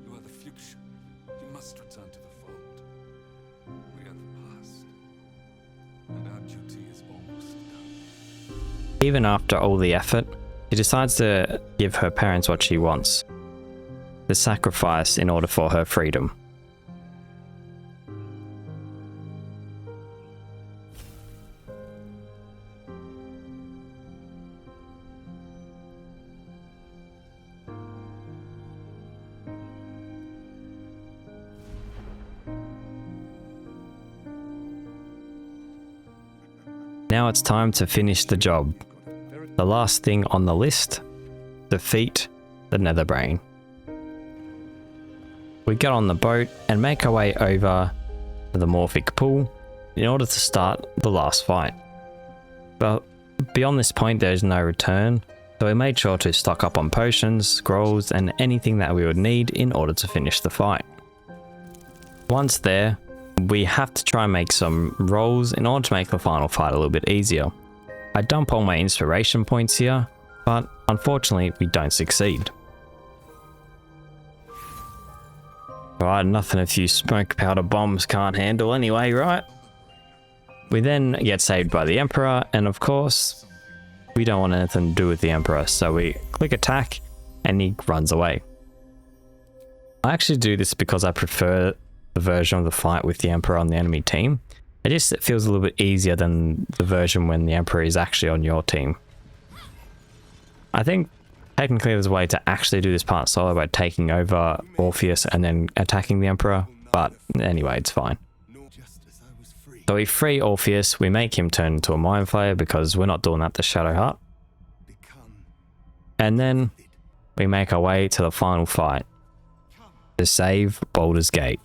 [SPEAKER 9] You are the future. You must return to the fold. We are the past, and our duty is almost done.
[SPEAKER 1] Even after all the effort, she decides to give her parents what she wants: the sacrifice in order for her freedom. Now it's time to finish the job. The last thing on the list: defeat the Netherbrain. We get on the boat and make our way over to the Morphic Pool in order to start the last fight. But beyond this point there is no return, so we made sure to stock up on potions, scrolls and anything that we would need in order to finish the fight. Once there, we have to try and make some rolls in order to make the final fight a little bit easier. I dump all my inspiration points here, but unfortunately we don't succeed. Alright, nothing a few smoke powder bombs can't handle anyway, right? We then get saved by the Emperor, and of course, we don't want anything to do with the Emperor, so we click attack and he runs away. I actually do this because I prefer the version of the fight with the Emperor on the enemy team. It feels a little bit easier than the version when the Emperor is actually on your team. I think technically there's a way to actually do this part solo by taking over Orpheus and then attacking the Emperor, but anyway, it's fine. So we free Orpheus, we make him turn into a Mind Flayer because we're not doing that to Shadowheart. And then we make our way to the final fight to save Baldur's Gate.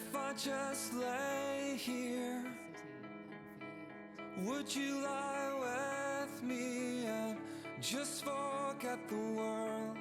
[SPEAKER 10] if I just lay here? Would you lie with me and just forget the world?